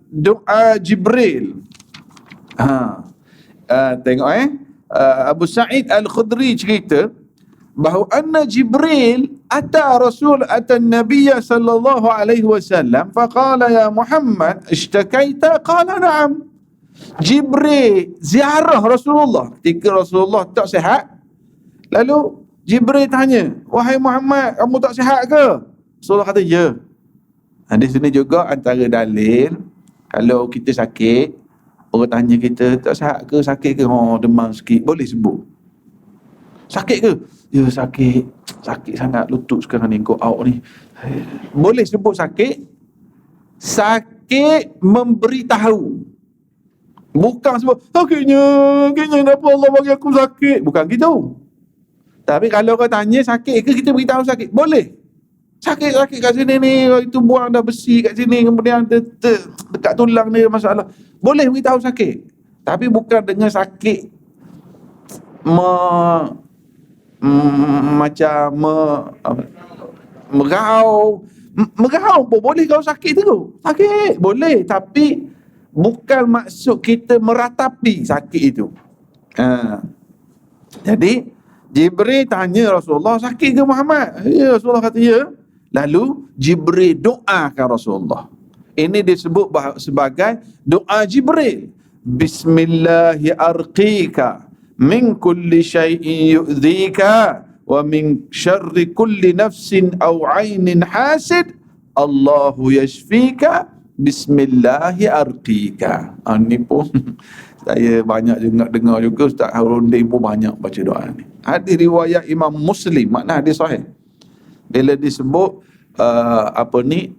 doa Jibril. Tengok Abu Sa'id Al-Khudri cerita bahawa anna Jibril ata Nabiy sallallahu alaihi wasallam faqala ya Muhammad ishtakaita qala na'am. Jibril ziarah Rasulullah ketika Rasulullah tak sihat. Lalu Jibril tanya, wahai Muhammad, kamu tak sihat ke? Rasulullah kata ya. Di sini juga antara dalil, kalau kita sakit, orang tanya kita tak sihat ke, sakit ke, demam sikit, boleh sebut. Sakit ke? Ya sakit sangat lutut sekarang ni, go out ni. Boleh sebut sakit. Sakit memberitahu. Bukan sebab sakitnya kenapa Allah bagi aku sakit. Bukan gitu. Tapi kalau kau tanya sakit ke, kita beritahu sakit. Boleh. Sakit kat sini ni, itu buang dah besi kat sini, kemudian dekat tulang ni masalah. Boleh beritahu sakit. Tapi bukan dengan sakit merau pun boleh kalau sakit tu. Sakit boleh, tapi bukan maksud kita meratapi sakit itu. Jadi Jibril tanya Rasulullah, sakit ke Muhammad? Ya, Rasulullah kata ya. Lalu Jibril doakan Rasulullah. Ini disebut sebagai doa Jibril. Bismillahi arqika min kulli syai'in yu'dhika wa min syarri kulli nafsin aw 'ainin hasid. Allahu yashfika bismillahi arqika. Ini pun saya banyak juga dengar juga, Ustaz Harundin pun banyak baca doa ni. Hadis riwayat Imam Muslim, makna hadis sahih. Bila disebut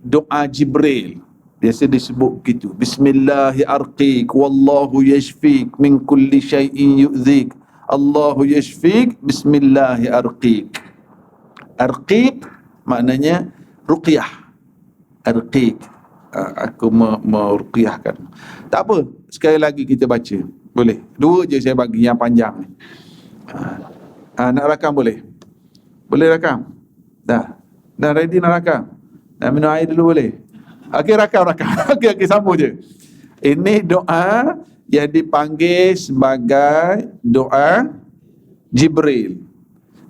doa Jibril, biasa disebut begitu. Bismillahi arqik wallahu yashfik min kulli syai'in yu'dhik. Allahu yashfik bismillahi arqik. Arqik maknanya ruqyah. Arqik, aku meruqyahkan. Tak apa, sekali lagi kita baca. Boleh. Dua je saya bagi yang panjang ni. Nak rakam boleh? Boleh rakam? Dah ready nak rakam? Nak minum air dulu boleh? Okey, rakam. Okey, sambung je. Ini doa yang dipanggil sebagai doa Jibril.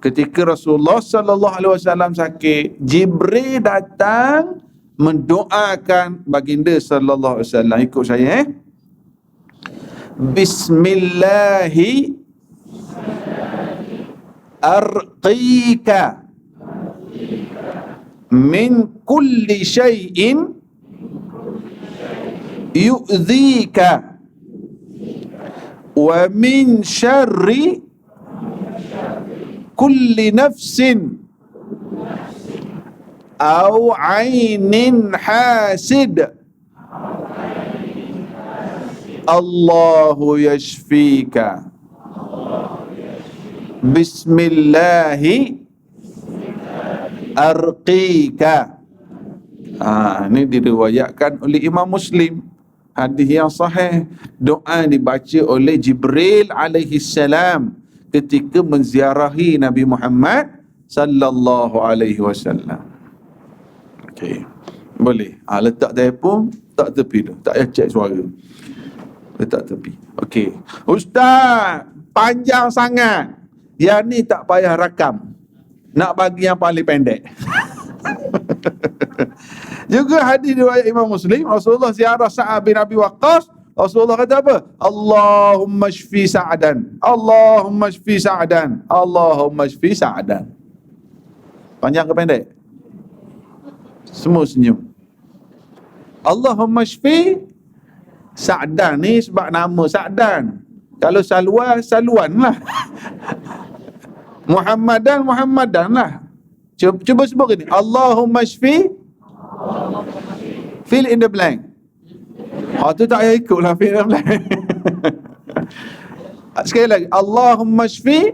Ketika Rasulullah sallallahu alaihi wasallam sakit, Jibril datang mendoakan baginda sallallahu alaihi wasallam. Ikut saya. Bismillahi arqika min kulli syai'in yu'dhika wa min syarri kulli nafsin au ainin hasid Allahu yashfika bismillahi arqika. Ini diriwayatkan oleh Imam Muslim, hadis yang sahih. Doa dibaca oleh Jibril alaihi salam ketika menziarahi Nabi Muhammad sallallahu alaihi wasallam. Okey, boleh. Letak telefon tak tepi tu, tak payah cek suara, letak tepi. Okey, ustaz, panjang sangat, yang ni tak payah rakam, nak bagi yang paling pendek. Juga hadis riwayat Imam Muslim, Rasulullah ziarah Sa'ad bin Abi Waqqas. Rasulullah kata apa? Allahumma shfi Sa'dan, Allahumma shfi Sa'dan, Allahumma shfi Sa'dan. Panjang ke pendek? Semua senyum. Allahumma shfi Sa'dan ni sebab nama Sa'dan. Kalau Salwan, Salwan lah. Muhammadan, Muhammadan lah. Cuba sebut ni. Allahumma shfi, fill in the blank. Tu tak payah ikut lah fill in the blank. Sekali lagi. Allahumma shfi.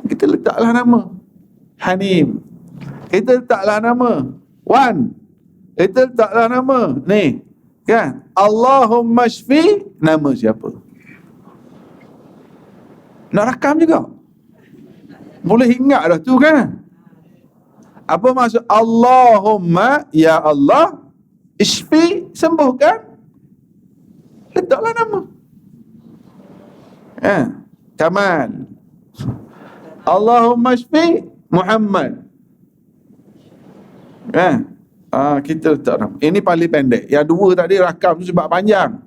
Kita letaklah nama Hanim. Kita letaklah nama Wan. Kita letaklah nama ni, kan? Allahumma shfi, nama siapa? Nak rakam juga, boleh ingat dah tu, kan? Apa maksud Allahumma, ya Allah, ishfi, sembuhkan, letaklah nama. Kamal. Allahumma ishfi Muhammad. Kita letak nama. Ini paling pendek. Yang dua tadi rakam tu sebab panjang.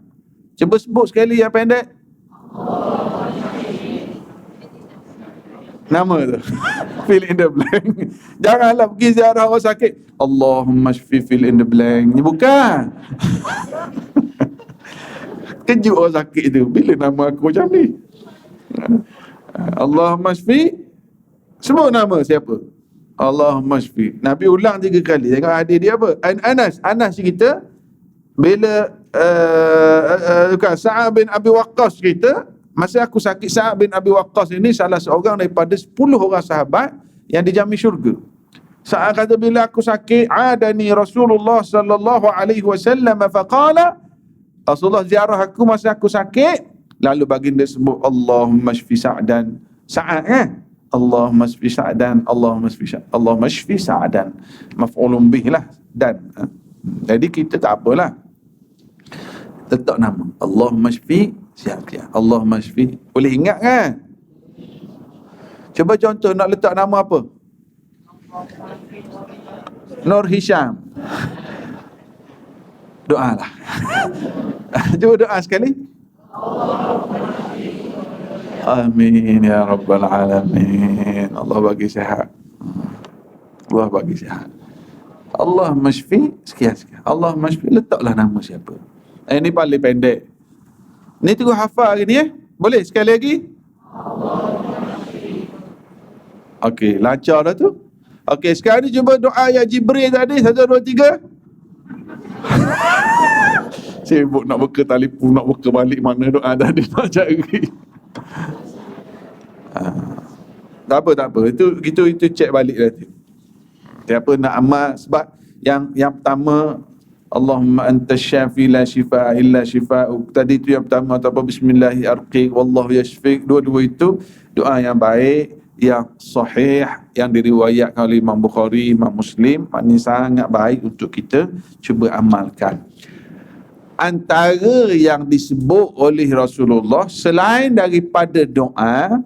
Cuba sebut sekali yang pendek. Nama tu. Fill in the blank. Janganlah pergi ziarah orang sakit, Allahumma shfi fill in the blank. Ni bukan. Kejut orang sakit tu, bila nama aku macam ni. Allahumma shfi, sebut nama siapa? Allahumma shfi. Nabi ulang 3 kali. Tengok hadis dia apa? Anas cerita, bila Sa'ad bin Abi Waqqas cerita, masa aku sakit, Sa'ad bin Abi Waqqas ini salah seorang daripada 10 orang sahabat yang dijamin syurga. Sa'ad kata, bila aku sakit, adani Rasulullah sallallahu alaihi wasallam faqala, Rasulullah ziarah aku masa aku sakit, lalu baginda sebut Allahumma shfi Sa'dan. Sa'ad, kan? Allahumma shfi Sa'dan, Allahumma shfi Sa'dan, Allahumma shfi Sa'dan. Maf'ulun bih lah, dan. Jadi kita tak apalah, letak nama Allahumma shfi siapa? Allahumma shfi. Boleh ingat, kan? Cuba contoh nak letak nama apa? Nur Hisham. Doa lah. Cuba doa sekali. Amin ya rabbal alamin. Allah bagi sihat. Allah bagi sihat. Allahumma shfi, sekian-sekian. Allahumma shfi, letaklah nama siapa. Ini paling pendek. Ni terus hafal hari ni, Boleh sekali lagi? Okey, lancar dah tu. Okey, sekarang ni cuba doa yang Jibril tadi. 1, 2, 3. Sibuk nak buka telefon, nak buka balik mana doa tadi nak cari. Tak apa. Itu cek balik nanti. Siapa nak amal, sebab yang pertama, Allahumma antas syafi la shifa illa shifa'uk. Tadi tu yang pertama, atau bismillahi arqiq wallahu yashfiq. Dua-dua itu doa yang baik, yang sahih, yang diriwayatkan oleh Imam Bukhari, Imam Muslim. Ini sangat baik untuk kita cuba amalkan. Antara yang disebut oleh Rasulullah selain daripada doa,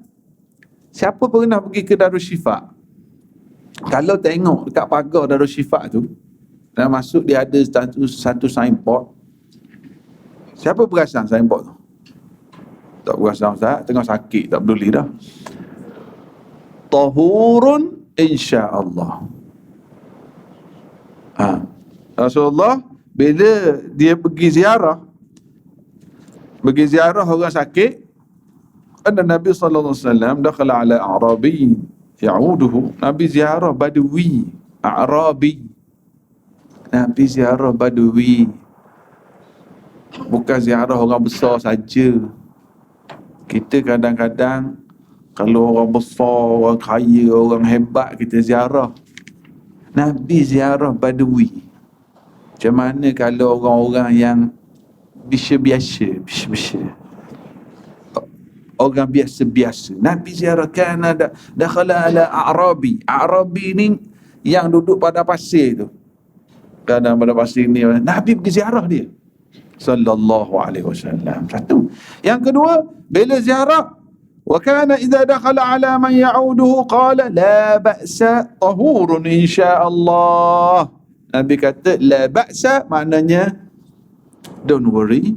siapa pernah pergi ke Darus Syifa? Kalau tengok dekat pagar Darus Syifa tu, dan masuk dia ada satu signboard. Siapa perasan signboard tu? Tak perasan, Ustaz, tengah sakit, tak peduli dah. Tahurun insya-Allah. Ha. Rasulullah bila dia pergi ziarah orang sakit, ada Nabi sallallahu alaihi wasallam dakhala ala A'rabi ya'uduhu. Nabi ziarah Badui, A'rabi. Nabi ziarah Badui. Bukan ziarah orang besar saja. Kita kadang-kadang kalau orang besar, orang kaya, orang hebat kita ziarah. Nabi ziarah Badui. Macam mana kalau orang-orang yang biasa-biasa, orang biasa-biasa. Nabi ziarah kana dakhala ala A'rabi. A'rabi ni yang duduk pada pasir tu. Kadang pada pasir ni Nabi pergi ziarah dia. Sallallahu alaihi wasallam. Satu. Yang kedua, bila ziarah, wa kana idza dakhala ala man ya'uduhu qala la ba'sa tahurun insya-Allah. Nabi kata la ba'sa maknanya don't worry.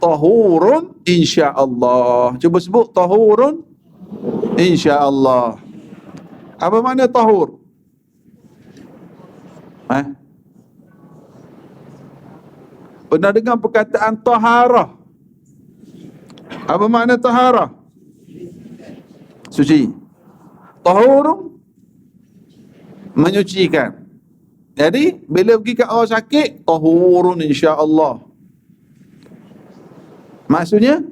Tahurun insya-Allah. Cuba sebut tahurun insya-Allah. Apa makna tahur? Pernah dengar perkataan taharah? Apa makna taharah? Suci. Tahurun menyucikan. Jadi bila pergi ke orang sakit, tahurun insya-Allah. Maksudnya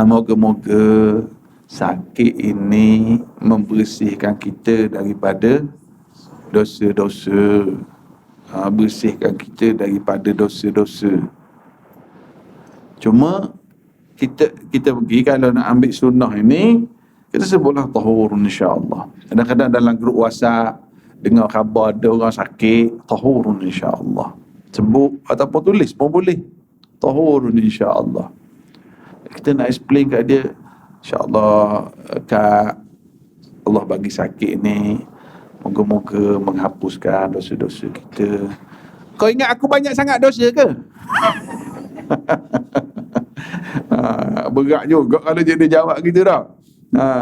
moga-moga sakit ini membersihkan kita daripada dosa-dosa. Bersihkan kita daripada dosa-dosa. Cuma kita pergi kalau nak ambil sunnah ini, kita sebutlah tahurun insya-Allah. Kadang-kadang dalam grup WhatsApp dengar khabar ada orang sakit, tahurun insya-Allah. Sebut ataupun tulis pun boleh. Tahurun insya-Allah. Kita nak explain kat dia, insya-Allah Kak, Allah bagi sakit ni moga-moga menghapuskan dosa-dosa kita. Kau ingat aku banyak sangat dosa ke? Berat juga kalau dia jawab gitu dah.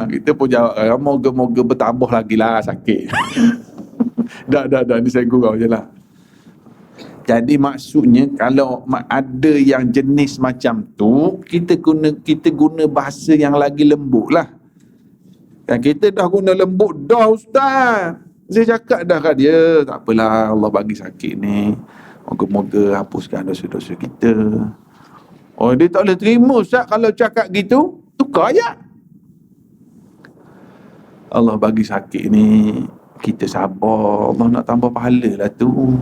Kita pun jawab, moga-moga bertambah lagi lah sakit. dah ni saya gurau je lah. Jadi maksudnya kalau ada yang jenis macam tu, kita guna bahasa yang lagi lembut lah. Kan kita dah guna lembut dah ustaz. Saya cakap dah kat dia, tak apalah Allah bagi sakit ni, moga-moga hapuskan dosa-dosa kita. Oh, dia tak boleh terima ustaz kalau cakap gitu, tukar ayat. Allah bagi sakit ni, kita sabar, Allah nak tambah pahala lah tu.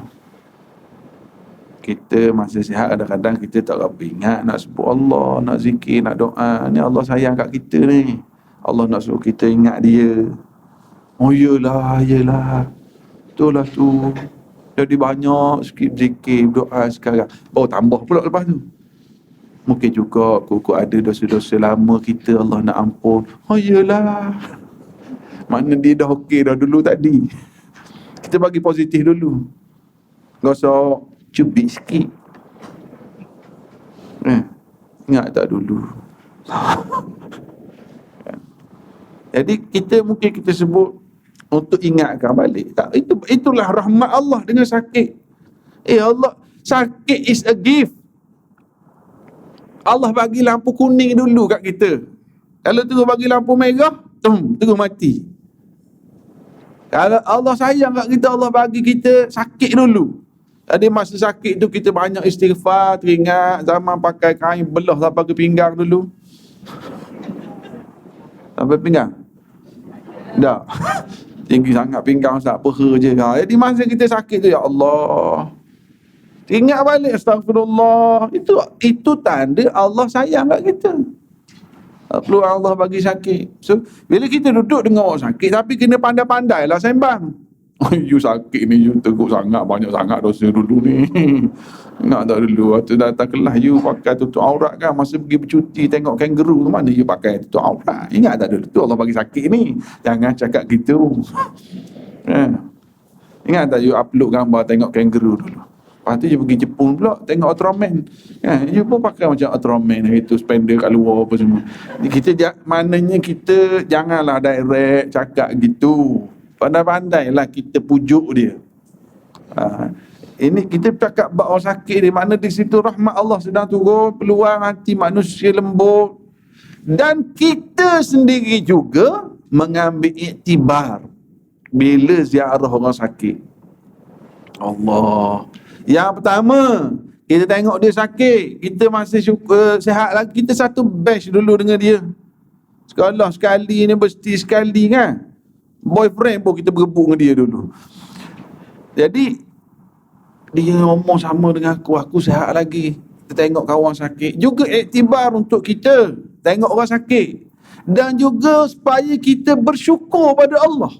Kita masa sihat kadang-kadang kita tak berapa ingat nak sebut Allah, nak zikir, nak doa. Ni Allah sayang kat kita ni. Allah nak suruh kita ingat dia. Oh yelah. Betul lah tu. Jadi banyak sikit zikir, doa sekarang. Baru tambah pula lepas tu. Mungkin juga kok ada dosa-dosa lama kita Allah nak ampun. Oh yelah. Mana dia dah okey dah dulu tadi. Kita bagi positif dulu. Gak usah cubit sikit. Ingat tak dulu. Jadi mungkin kita sebut untuk ingatkan balik. Tak, itulah rahmat Allah dengan sakit. Allah, sakit is a gift. Allah bagi lampu kuning dulu kat kita. Kalau terus bagi lampu merah, terus mati. Kalau Allah sayang kat kita, Allah bagi kita sakit dulu. Jadi masa sakit tu kita banyak istighfar, teringat zaman pakai kain belah sampai ke pinggang dulu. Sampai pinggang? Dah. Tinggi sangat pinggang tak peha je. Jadi masa kita sakit tu, ya Allah, ingat balik, astagfirullah. Itu tanda Allah sayang kat kita. Perlu Allah bagi sakit. So bila kita duduk dengan orang sakit, tapi kena pandai-pandai lah sembang. You sakit ni, you teruk sangat, banyak sangat dosa dulu ni. Ingat tak dulu waktu datang kelas you pakai tutup aurat kan, masa pergi bercuti tengok kangaroo tu, mana you pakai tutup aurat? Ingat tak dulu tu Allah bagi sakit ni. Jangan cakap gitu. Ingat tak you upload gambar tengok kangaroo dulu? Lepas tu you pergi Jepun pula tengok Ultraman. You pun pakai macam Ultraman itu, spender kat luar apa semua. Maknanya kita janganlah direct cakap gitu. Pandai-pandailah kita pujuk dia. Ini kita cakap bab orang sakit ni, makna di situ rahmat Allah sedang turun, peluang hati manusia lembut. Dan kita sendiri juga mengambil iktibar bila ziarah orang sakit. Allah. Yang pertama, kita tengok dia sakit, kita masih sihat lagi, kita satu batch dulu dengan dia. Sekolah sekali, universiti sekali kan. Boyfriend pun kita berebut dengan dia dulu. Jadi dia ngomong sama dengan aku sihat lagi. Kita tengok kawan sakit. Juga iktibar untuk kita tengok orang sakit. Dan juga supaya kita bersyukur pada Allah.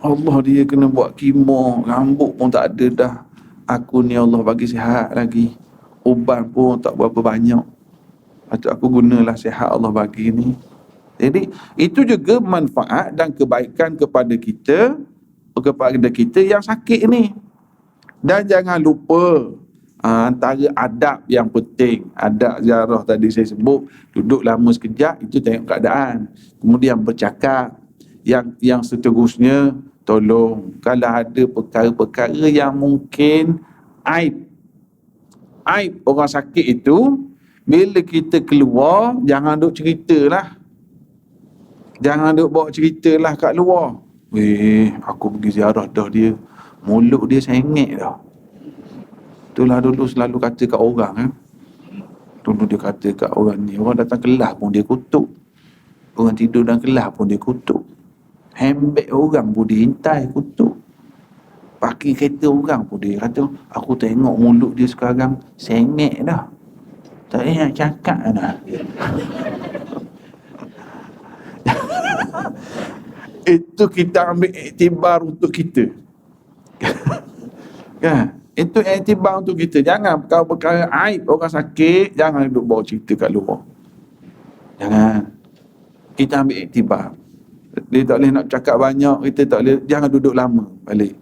Allah dia kena buat kemo, rambut pun tak ada dah. Aku ni Allah bagi sihat lagi. Uban pun tak berapa banyak. Patut aku gunalah sihat Allah bagi ni. Jadi itu juga manfaat dan kebaikan kepada kita yang sakit ni. Dan jangan lupa antara adab yang penting, adab ziarah tadi saya sebut, duduk lama sekejap, itu tengok keadaan, kemudian bercakap. Yang seterusnya, tolong kalau ada perkara-perkara yang mungkin aib orang sakit itu, bila kita keluar, jangan duk ceritalah. Jangan duk bawa ceritalah kat luar. Aku pergi ziarah dah dia, mulut dia sengit dah. Itulah dulu selalu kata kat orang. Dulu dia kata kat orang ni, orang datang kelas pun dia kutuk. Orang tidur dalam kelas pun dia kutuk. Handbag orang pun dia hintai kutuk. Pakai kereta orang pun dia kata, aku tengok mulut dia sekarang sengit dah. Tak nak cakap dah. Itu kita ambil iktibar untuk kita. Kan? Itu iktibar untuk kita. Jangan kalau perkara aib orang sakit, jangan duduk bawa cerita kat luar. Jangan. Kita ambil iktibar. Dia tak boleh nak cakap banyak, kita tak boleh, jangan duduk lama balik.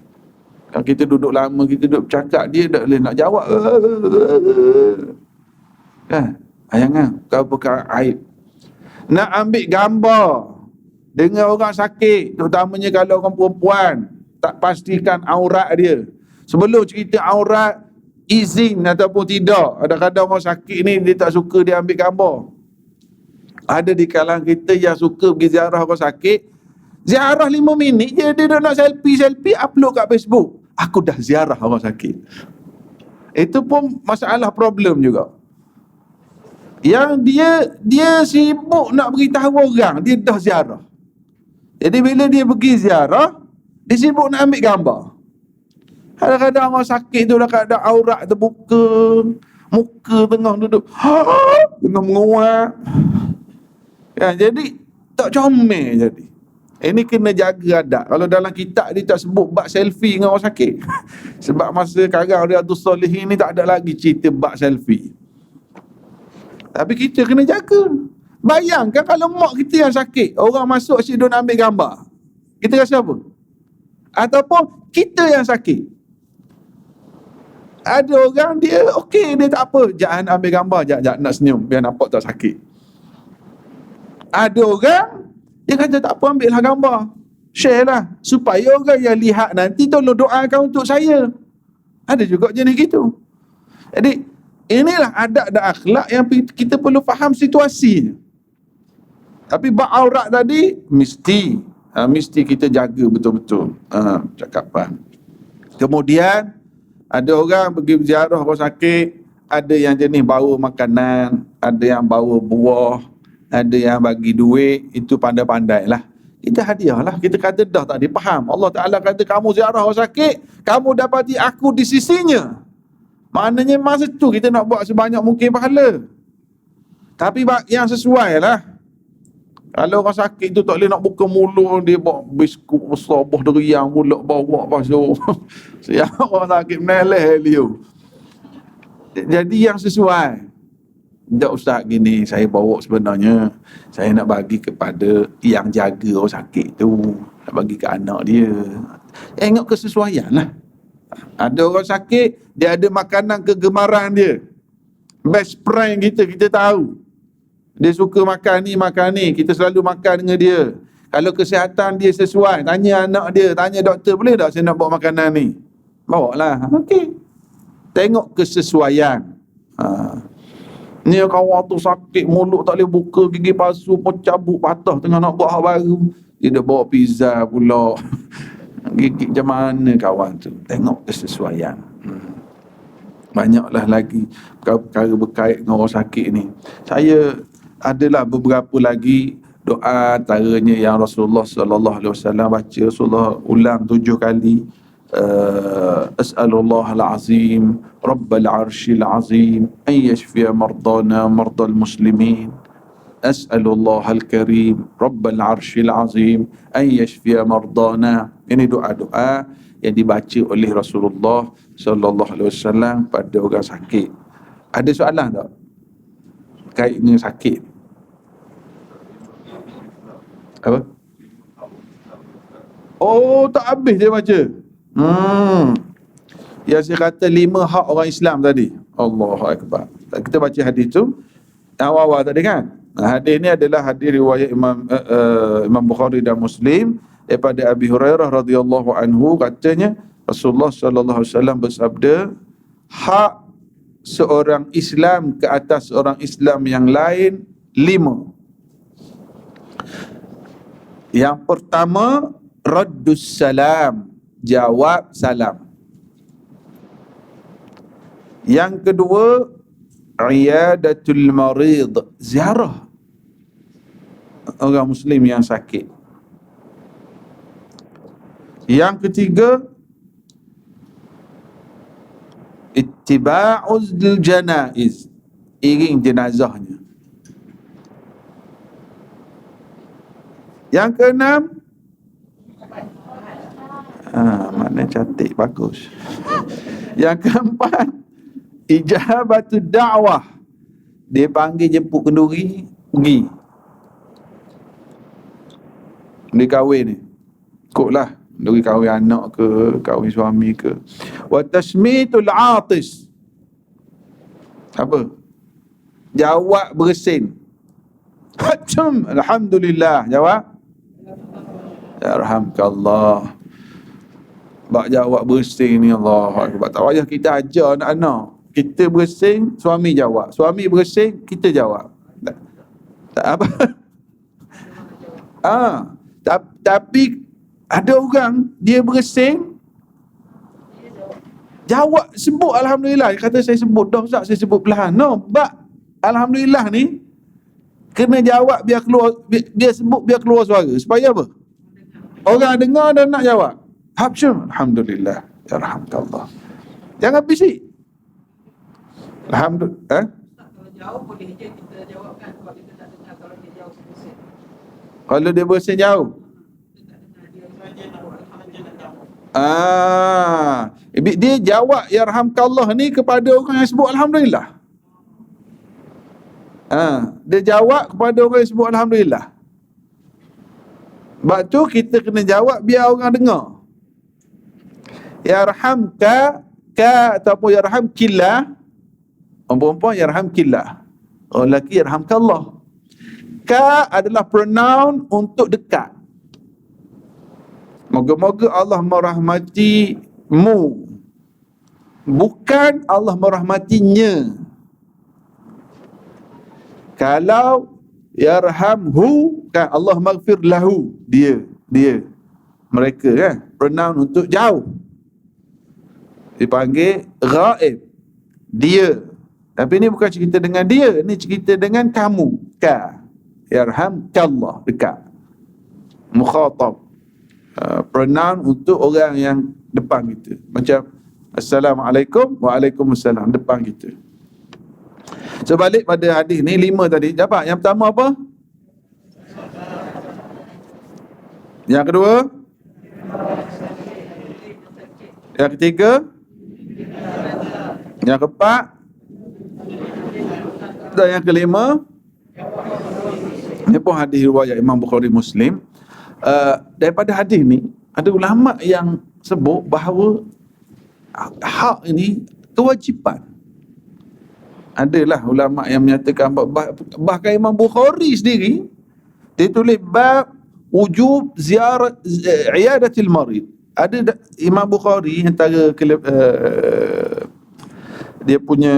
Kalau kita duduk lama, kita duduk bercakap, dia tak boleh nak jawab. Kan? Jangan. Kalau perkara aib. Nak ambil gambar dengan orang sakit, terutamanya kalau orang perempuan, tak pastikan aurat dia. Sebelum cerita aurat, izin ataupun tidak. Kadang-kadang orang sakit ni, dia tak suka dia ambil gambar. Ada di kalangan kita yang suka pergi ziarah orang sakit, ziarah 5 minit je, dia nak selfie, upload kat Facebook. Aku dah ziarah orang sakit. Itu pun masalah problem juga. Yang dia sibuk nak beritahu orang, dia dah ziarah. Jadi bila dia pergi ziarah, dia sibuk nak ambil gambar. Kadang-kadang orang sakit tu dah keadaan aurat terbuka, muka tengah duduk, tengah menguap. Ya, jadi tak comel jadi. Ini kena jaga adab. Kalau dalam kitab dia tak sebut bab selfie dengan orang sakit. Sebab masa sekarang Riyadhus Shalihin ni tak ada lagi cerita bab selfie. Tapi kita kena jaga. Bayangkan kalau mak kita yang sakit, orang masuk asyik nak ambil gambar, kita rasa apa? Ataupun kita yang sakit, ada orang dia okey, dia tak apa, jangan ambil gambar, jangan nak senyum biar nampak tak sakit. Ada orang dia kata tak apa, ambil lah gambar, share lah, supaya orang yang lihat nanti tolong doakan untuk saya. Ada juga jenis gitu. Jadi inilah adab dan akhlak yang kita perlu faham situasinya. Tapi bab aurat tadi mesti kita jaga betul-betul cakapan. Kemudian ada orang pergi ziarah orang sakit, ada yang jenis bawa makanan, ada yang bawa buah, ada yang bagi duit, itu pandai-pandai lah. Kita hadiah lah, kita kata dah tadi faham. Allah Ta'ala kata kamu ziarah orang sakit, kamu dapati aku di sisinya. Maknanya masa tu kita nak buat sebanyak mungkin pahala. Tapi yang sesuai lah. Kalau orang sakit tu tak boleh nak buka mulut, dia bawa biskut besar, buah durian, mulut bawa pasal. Siap orang sakit meleleh dia. Jadi yang sesuai. Tak ustaz gini, saya bawa sebenarnya, saya nak bagi kepada yang jaga orang sakit tu, nak bagi ke anak dia. Tengok kesesuaian lah. Ada orang sakit, dia ada makanan kegemaran dia. Best friend kita tahu. Dia suka makan ni, kita selalu makan dengan dia. Kalau kesihatan dia sesuai, tanya anak dia, tanya doktor, boleh tak saya nak bawa makanan ni? Bawa lah. Okey. Tengok kesesuaian. Ni kawan tu sakit, mulut tak boleh buka, gigi palsu pun cabut patah tengah nak buat hal baru. Dia dah bawa pizza pula. Gigi macam mana kawan tu? Tengok kesesuaian. Banyaklah lagi perkara berkait dengan orang sakit ni. Saya adalah beberapa lagi doa, antaranya yang Rasulullah sallallahu alaihi wasallam baca, Rasulullah ulang 7 kali. As'alullah al-azim Rabbal arshil azim an yashfiya mardana mardal muslimin. As'alullah al-karim Rabbal arshil azim an yashfiya mardana. Ini doa-doa yang dibaca oleh Rasulullah sallallahu alaihi wasallam pada orang sakit. Ada soalan tak kait dengan sakit? Apa? Oh, tak habis dia baca. Yang saya kata 5 hak orang Islam tadi. Allahu akbar. Kita baca hadis tu awal-awal tadi kan. Hadis ni adalah hadis riwayat Imam Bukhari dan Muslim daripada Abi Hurairah radhiyallahu anhu, katanya Rasulullah sallallahu alaihi wasallam bersabda, hak seorang Islam ke atas seorang Islam yang lain 5. Yang pertama, raddus salam, jawab salam. Yang kedua, iyadatul marid, ziarah orang muslim yang sakit. Yang ketiga, ittiba'uz janaiz, iring jenazahnya. Yang keenam, mana cantik, bagus. Yang keempat, ijabatu da'wah, dia panggil jemput kenduri, pergi. Dia kahwin ni, ikutlah, kenduri kahwin anak ke, kahwin suami ke. Wa tasmitul atis, apa? Jawab bersin. Alhamdulillah, jawab yarhamkallah. Bak jawab bersin ni, Allah akbar. Tak payah kita ajar anak-anak. Kita bersin, suami jawab. Suami bersin, kita jawab. Tak apa. Tapi ada orang dia bersin, jawab, sebut alhamdulillah. Dia kata saya sebut dah Ustaz, saya sebut perlahan. No, bak alhamdulillah ni kena jawab biar keluar, biar sebut biar keluar suara. Supaya apa? Orang dengar dan nak jawab. Habsyum, alhamdulillah, yarhamkallah. Jangan bisik. Alhamdulillah. Kalau jauh boleh je kita jawabkan, sebab kita tak dengar kalau dia jauh bersin. Kalau dia bersin jauh, Kita tak dengar dia saja nak jawab. Dia jawab yarhamkallah ni kepada orang yang sebut alhamdulillah. Dia jawab kepada orang yang sebut alhamdulillah. Sebab tu kita kena jawab biar orang dengar. Yarhamka, ka ataupun yarhamkillah. Orang perempuan yarhamkillah, orang lelaki yarhamkallah. Ka adalah pronoun untuk dekat. Moga-moga Allah merahmatimu, bukan Allah merahmatinya. Kalau yarhamhu, kan Allah maghfir lahu, dia mereka kan, pronoun untuk jauh, dipanggil ghaib, dia. Tapi ni bukan cerita dengan dia, ni cerita dengan kamu. Ka, yarhamkallah, dekat, mukhatab, pronoun untuk orang yang depan kita. Macam Assalamualaikum, Waalaikumsalam, depan kita. Sebalik pada hadis ni 5 tadi. Dapat yang pertama apa? Yang kedua? Yang ketiga? Yang keempat? Dan yang kelima? Ini pun hadis riwayat Imam Bukhari Muslim. Daripada hadis ni, ada ulama yang sebut bahawa hak ini kewajipan. Adalah ulama yang menyatakan, bahkan Imam Bukhari sendiri dia tulis bab wujub ziarah iyadatil marid. Ada Imam Bukhari antara dia punya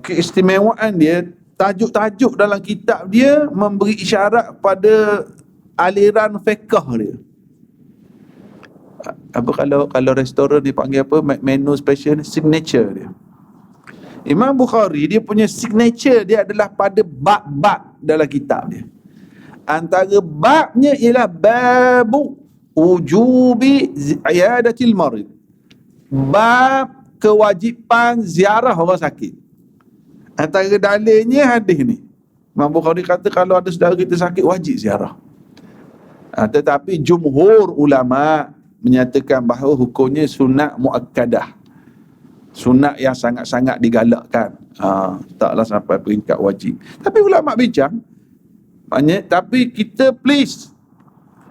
keistimewaan dia, tajuk-tajuk dalam kitab dia memberi isyarat pada aliran fiqh dia. Apa kalau restoran dipanggil apa, menu special, signature dia. Imam Bukhari dia punya signature dia adalah pada bab-bab dalam kitab dia. Antara babnya ialah babu wujubi iyadatil marid, bab kewajipan ziarah orang sakit. Antara dalilnya hadis ni, Imam Bukhari kata kalau ada saudara kita sakit wajib ziarah. Tetapi jumhur ulama menyatakan bahawa hukumnya sunat muakkadah, sunat yang sangat-sangat digalakkan, taklah sampai peringkat wajib. Tapi ulama bincang banyak, tapi kita please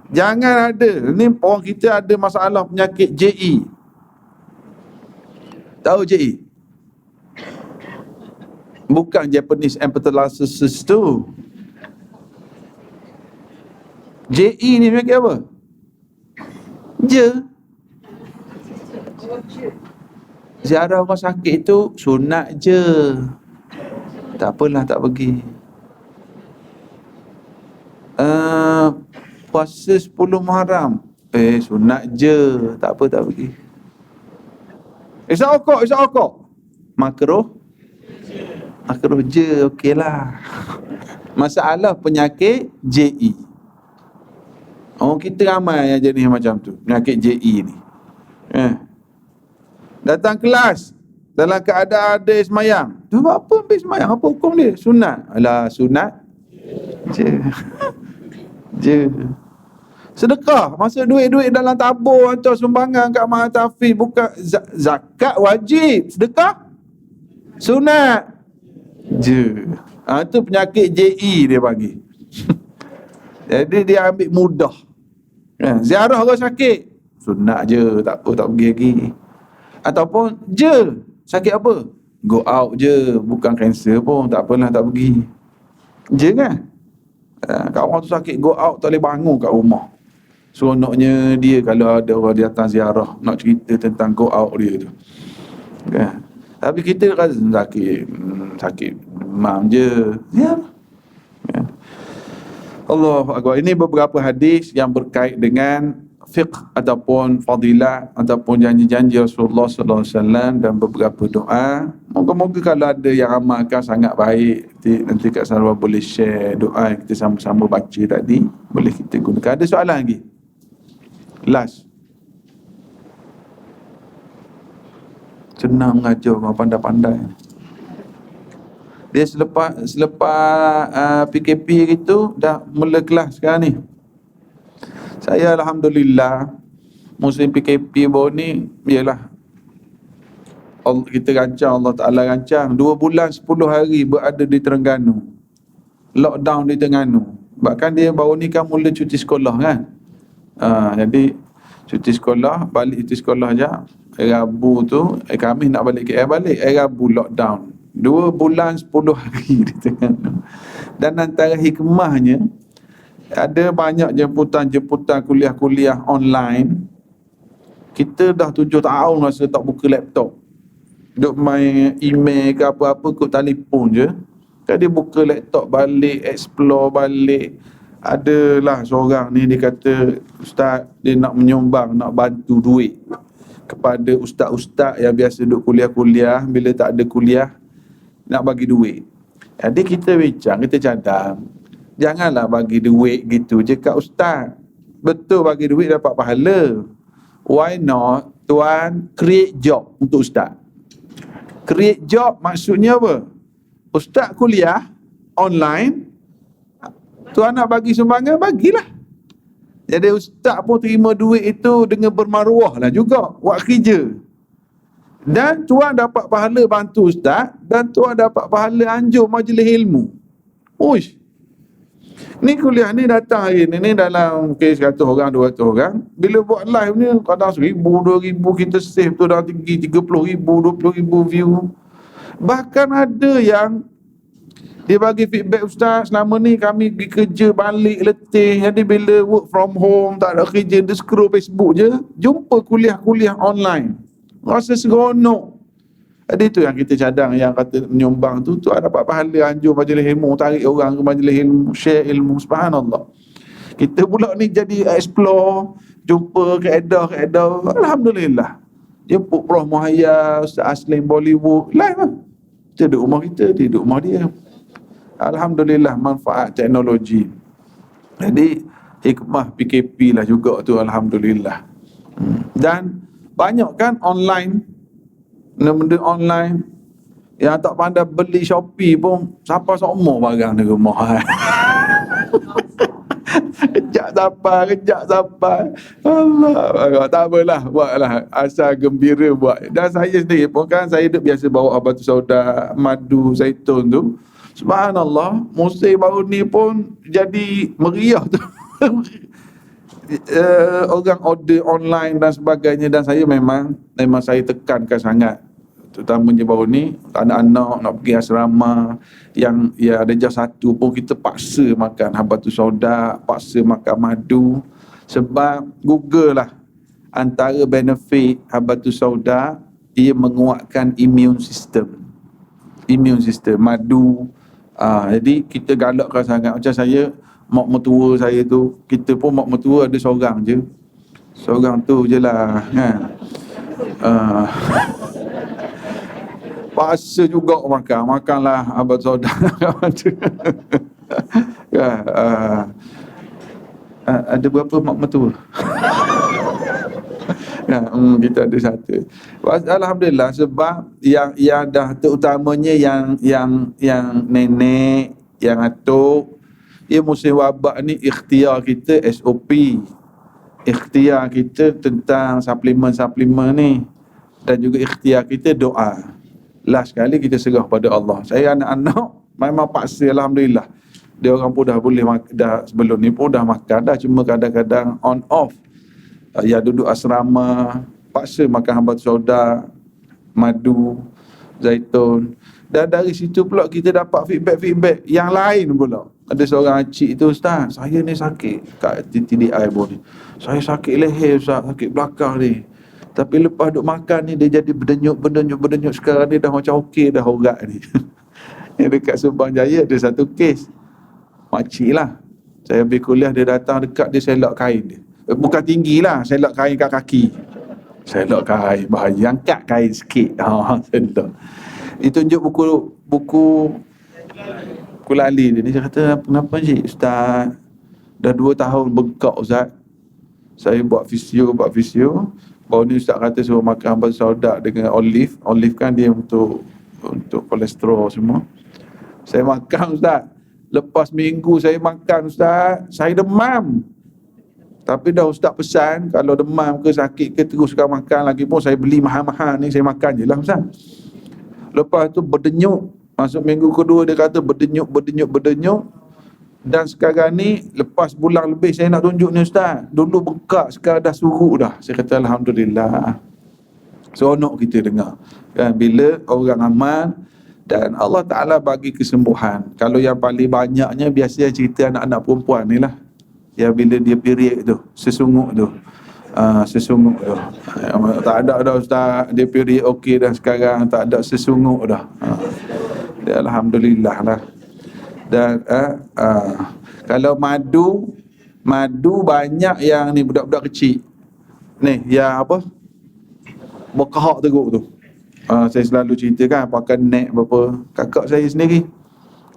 jangan ada ni, orang kita ada masalah penyakit JE. Tahu JE? Bukan Japanese Encephalitis tu. JE ni penyakit apa? Ziarah orang sakit tu sunat je. Tak apalah, tak pergi. Puasa 10 Muharram, sunat je. Tak apa, tak pergi. Isyak okok. Makruh je, okeylah. Masalah penyakit JE. Orang kita ramai yang jenis macam tu, penyakit JE ni. Datang kelas dalam keadaan ada semayang. Tu apa ambil semayang? Apa hukum dia? Sunat. Alah, sunat je. Sedekah, masa duit-duit dalam tabur hantar sumbangan kat Mahal Tahfiz, bukan zakat wajib, sedekah sunat je. Itu penyakit JE dia bagi. Jadi dia ambil mudah. Ziarah orang sakit sunat je, tak apa, tak pergi lagi. Ataupun je, sakit apa? Go out je, bukan kanser pun, tak apalah, tak pergi. Je kan? Kalau orang tu sakit go out, tak boleh bangun kat rumah. Seronoknya dia kalau ada orang datang ziarah nak cerita tentang go out dia tu kan? Tapi kita kan sakit demam je ya. Allahu Akbar. Ini beberapa hadis yang berkait dengan fiqh ataupun fadilah ataupun janji-janji Rasulullah sallallahu alaihi wasallam dan beberapa doa. Moga-moga kalau ada yang amalkan sangat baik, nanti Kak Sarwa boleh share doa yang kita sama-sama baca tadi, boleh kita gunakan. Ada soalan lagi? Last. Senang mengajar orang pandai-pandai. Dia selepas PKP itu dah mula kelas sekarang ni. Saya alhamdulillah musim PKP baru ni ialah kita rancang, Allah Ta'ala rancang 2 bulan 10 hari berada di Terengganu, lockdown di Terengganu. Bahkan dia baru ni kan mula cuti sekolah kan. Jadi cuti sekolah, balik cuti sekolah je. Rabu tu kami nak balik KL, balik Rabu lockdown 2 bulan 10 hari di Terengganu. Dan antara hikmahnya ada banyak jemputan kuliah-kuliah online. Kita dah 7 tahun rasa tak buka laptop, duk main email ke apa-apa, kut telefon je. Jadi buka laptop balik, explore balik. Adalah seorang ni dia kata, ustaz dia nak menyumbang, nak bantu duit kepada ustaz-ustaz yang biasa duk kuliah-kuliah, bila tak ada kuliah nak bagi duit. Jadi kita bincang, kita cadang, janganlah bagi duit gitu je kat ustaz. Betul bagi duit dapat pahala. Why not tuan create job untuk ustaz? Create job maksudnya apa? Ustaz kuliah online, tuan nak bagi sumbangan, bagilah. Jadi ustaz pun terima duit itu dengan bermaruah lah juga, buat kerja. Dan tuan dapat pahala bantu ustaz, dan tuan dapat pahala anjur majlis ilmu. Uish. Ni kuliah ni datang hari ni dalam kes 100 orang, 200 orang. Bila buat live ni kadang 1,000, 2,000 kita save tu dah tinggi 30,000, 20,000 view. Bahkan ada yang Dia bagi feedback, ustaz, selama ni kami pergi kerja balik letih, jadi bila work from home tak ada kerja, dia scroll Facebook je, jumpa kuliah-kuliah online, rasa seronok. Jadi tu yang kita cadang, yang kata menyumbang tu dapat pahala, anjur majlis ilmu, tarik orang ke majlis ilmu, share ilmu. Subhanallah. Kita pula ni jadi explore, jumpa kaedah, alhamdulillah. Jemput Prof Muhayya, Ustaz Aslim Bollywood, live lah. Kita duduk rumah kita, dia duduk rumah dia. Alhamdulillah, manfaat teknologi. Jadi hikmah PKP lah juga tu, alhamdulillah. Dan banyak kan online, benda online yang tak pandai beli Shopee pun siapa semua barang di rumah. Kejap sampai. Allah, tak apalah, buatlah asal gembira buat. Dan saya sendiri pun kan, saya duk biasa bawa habatus sauda, madu zaitun tu. Subhanallah, musim baru ni pun jadi meriah tu. Orang order online dan sebagainya, dan saya memang saya tekankan sangat, terutamanya baru ni anak-anak nak pergi asrama yang ya darjah 1 pun kita paksa makan habatus sauda, paksa makan madu, sebab Google lah antara benefit habatus sauda, ia menguatkan immune system madu. Jadi kita galakkan sangat. Macam saya, mak mertua saya tu, kita pun mak mertua ada seorang je, seorang tu je lah kan. Paksa juga makanlah habatus sauda. Ada berapa mak mertua? Kita ada satu. Alhamdulillah, sebab yang dah terutamanya yang nenek, yang atuk, ia musim wabak ni ikhtiar kita SOP, ikhtiar kita tentang suplemen ni, dan juga ikhtiar kita doa. Last sekali kita serah pada Allah. Saya anak-anak memang paksa, alhamdulillah. Dia orang pun dah boleh dah sebelum ni pun dah makan dah, cuma kadang-kadang on off. Ya duduk asrama, paksa makan habatus sauda, madu, zaitun. Dan dari situ pula kita dapat feedback yang lain pula. Ada seorang cik tu, ustaz, saya ni sakit kat TDI pun ni. Saya sakit leher, ustaz, sakit belakang ni. Tapi lepas duk makan ni dia jadi berdenyut. Sekarang ni dah macam okey dah urat ni. Yang dekat Subang Jaya ada satu kes. Makcik lah. Saya habis kuliah, dia datang dekat, dia selak kain dia. Bukan tinggi lah, selak kain kat kaki. Selak kain, bahaya. Angkat kain sikit. Selak. Dia tunjuk buku lali dia. Dia kata, kenapa cik? Ustaz, dah 2 tahun bengkak ustaz. Saya buat fisio. Baru ni ustaz kata suruh makan habatus sauda dengan olive. Olive kan dia untuk kolesterol semua. Saya makan ustaz. Lepas minggu saya makan ustaz, saya demam. Tapi dah ustaz pesan, kalau demam ke sakit ke teruskan makan. Lagi pun saya beli mahal-mahal ni, saya makan je lah ustaz. Lepas tu berdenyut. Masuk minggu kedua dia kata berdenyut. Dan sekarang ni lepas bulan lebih saya nak tunjuk ni ustaz. Dulu bengkak, sekarang dah surut dah. Saya kata alhamdulillah. Seronok kita dengar. Kan, bila orang amal dan Allah Ta'ala bagi kesembuhan. Kalau yang paling banyaknya biasanya cerita anak-anak perempuan ni lah. Ya bila dia period tu, sesungguh tu. Tak ada dah ustaz, dia period okey dah sekarang, tak ada sesungguh dah. Ya, alhamdulillah lah. Dan kalau madu banyak yang ni budak-budak kecil. Ni yang apa? Berkahak teruk tu. Saya selalu ceritakan pakai net berapa. Kakak saya sendiri,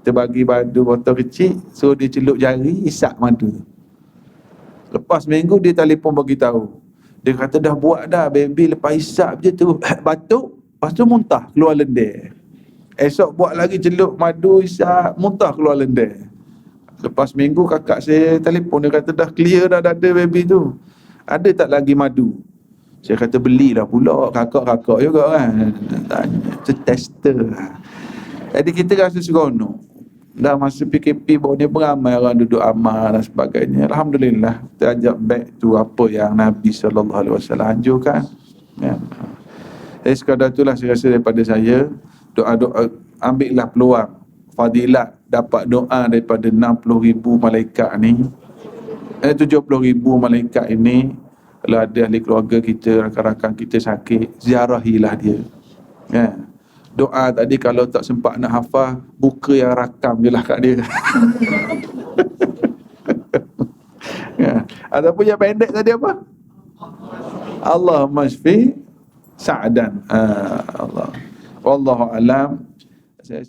kita bagi madu botol kecil, suruh dia celup jari, isap madu. Lepas minggu dia telefon bagi tahu. Dia kata dah buat dah baby, lepas isap je tu batuk, lepas tu muntah keluar lendir. Esok buat lagi celup madu, isap, muntah keluar lendir. Lepas minggu kakak saya telefon, dia kata dah clear dah dada baby tu. Ada tak lagi madu? Saya kata belilah pula, kakak juga kan. Tanya, tester. Jadi kita rasa seronok. Dah masa PKP baru ni beramai orang duduk amal dan sebagainya. Alhamdulillah, kita ajak back to apa yang Nabi SAW anjurkan. Ya. Sekadar itulah saya rasa daripada saya. Doa-doa, ambillah peluang fadilat dapat doa daripada 60,000 malaikat ni, 70,000 malaikat ini. Kalau ada ahli keluarga kita, rakan-rakan kita sakit, ziarahilah dia. Ya. Doa tadi kalau tak sempat nak hafal, buka yang rakam je lah kat dia. Ya. Ataupun yang pendek tadi apa? Allahumma shfi Sa'dan. Allah. Wallahu alam. Saya